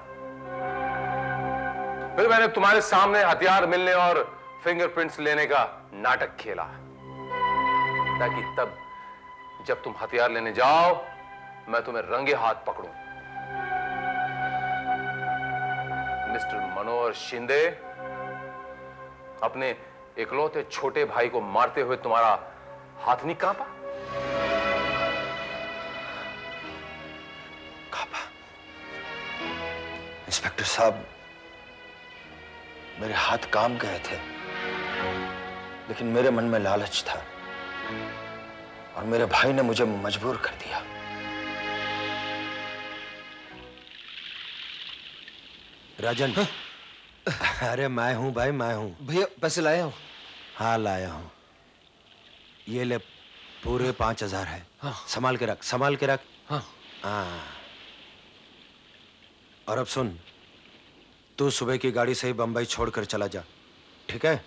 फिर मैंने तुम्हारे सामने हथियार मिलने और फिंगरप्रिंट्स लेने का नाटक खेला ताकि तब जब तुम हथियार लेने जाओ मैं तुम्हें रंगे हाथ पकड़ूं। मिस्टर मनोहर शिंदे, अपने इकलौते छोटे भाई को मारते हुए तुम्हारा हाथ नहीं कांपा? कांपा? इंस्पेक्टर साहब, मेरे हाथ काम गए थे, लेकिन मेरे मन में लालच था और मेरे भाई ने मुझे मजबूर कर दिया। राजन, अरे मैं हूं भाई, मैं हूं। भैया पैसे लाए हो? हाँ लाया हूं। ये ले, पूरे 5,000 है। हाँ। संभाल के रख, संभाल के रख। हाँ। हाँ। और अब सुन, तू सुबह की गाड़ी से ही बंबई छोड़कर चला जा, ठीक है?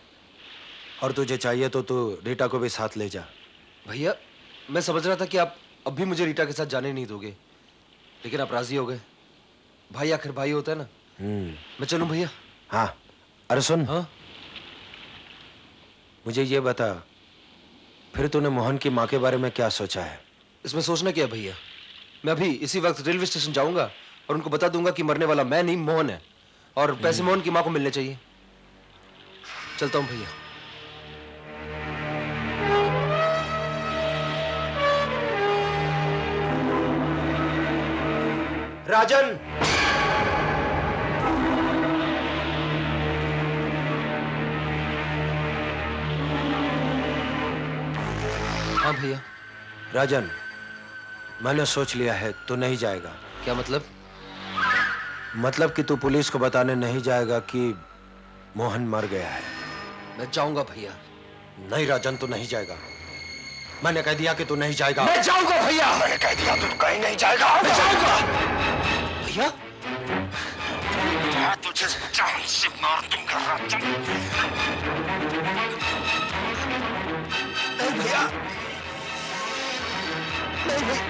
और तुझे चाहिए तो तू रीटा को भी साथ ले जा। भैया, मैं समझ रहा था कि आप अब भी मुझे रीटा के साथ जाने नहीं दोगे, लेकिन आप राजी हो गए। भाई आखिर भाई होता है ना। मैं चलूं भैया? हाँ। अरे सुन, हाँ? मुझे ये बता, फिर तूने मोहन की माँ के बारे में क्या सोचा है? इसमें सोचना क्या है भैया? मैं अभी इसी वक्त रेलवे स्टेशन जाऊंगा और उनको बता दूंगा कि मरने वाला मैं नहीं मोहन है और पैसे मोहन की माँ को मिलने चाहिए। चलता हूं भैया। राजन! हाँ भैया। राजन, मैंने सोच लिया है, तू नहीं जाएगा। क्या मतलब? मतलब कि तू पुलिस को बताने नहीं जाएगा कि मोहन मर गया है। मैं जाऊंगा भैया। नहीं राजन, तू नहीं जाएगा। मैंने कह दिया कि तू नहीं जाएगा। मैं जाऊंगा भैया। मैंने कह दिया तू कहीं नहीं जाएगा। मैं जाऊंगा भैया। मैं तुझे जान से मार दूंगा राजन। नहीं भैया, नहीं भैया।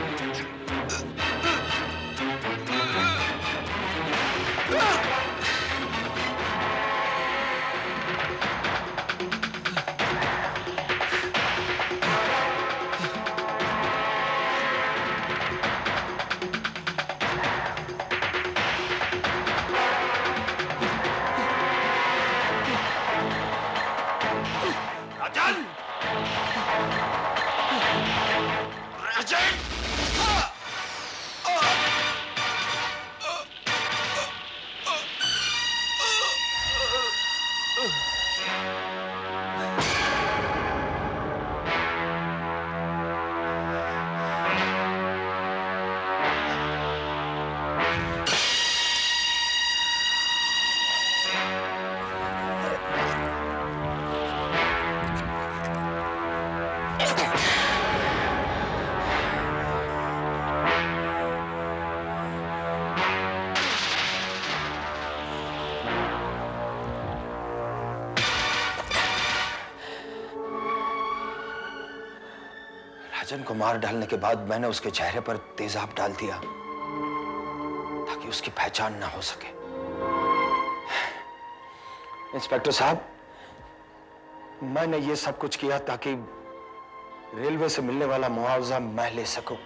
राजन को मार डालने के बाद मैंने उसके चेहरे पर तेजाब डाल दिया ताकि उसकी पहचान ना हो सके। इंस्पेक्टर साहब, मैंने ये सब कुछ किया ताकि रेलवे से मिलने वाला मुआवजा मैं ले सकूं।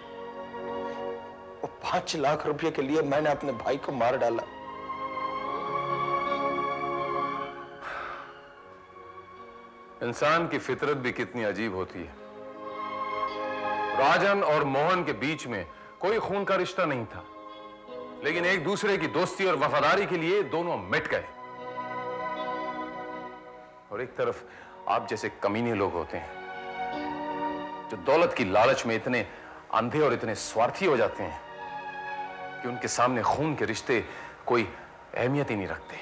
वो 5 लाख रुपए के लिए मैंने अपने भाई को मार डाला। इंसान की फितरत भी कितनी अजीब होती है। राजन और मोहन के बीच में कोई खून का रिश्ता नहीं था, लेकिन एक दूसरे की दोस्ती और वफादारी के लिए दोनों मिट गए। और एक तरफ आप जैसे कमीने लोग होते हैं जो दौलत की लालच में इतने अंधे और इतने स्वार्थी हो जाते हैं कि उनके सामने खून के रिश्ते कोई अहमियत ही नहीं रखते।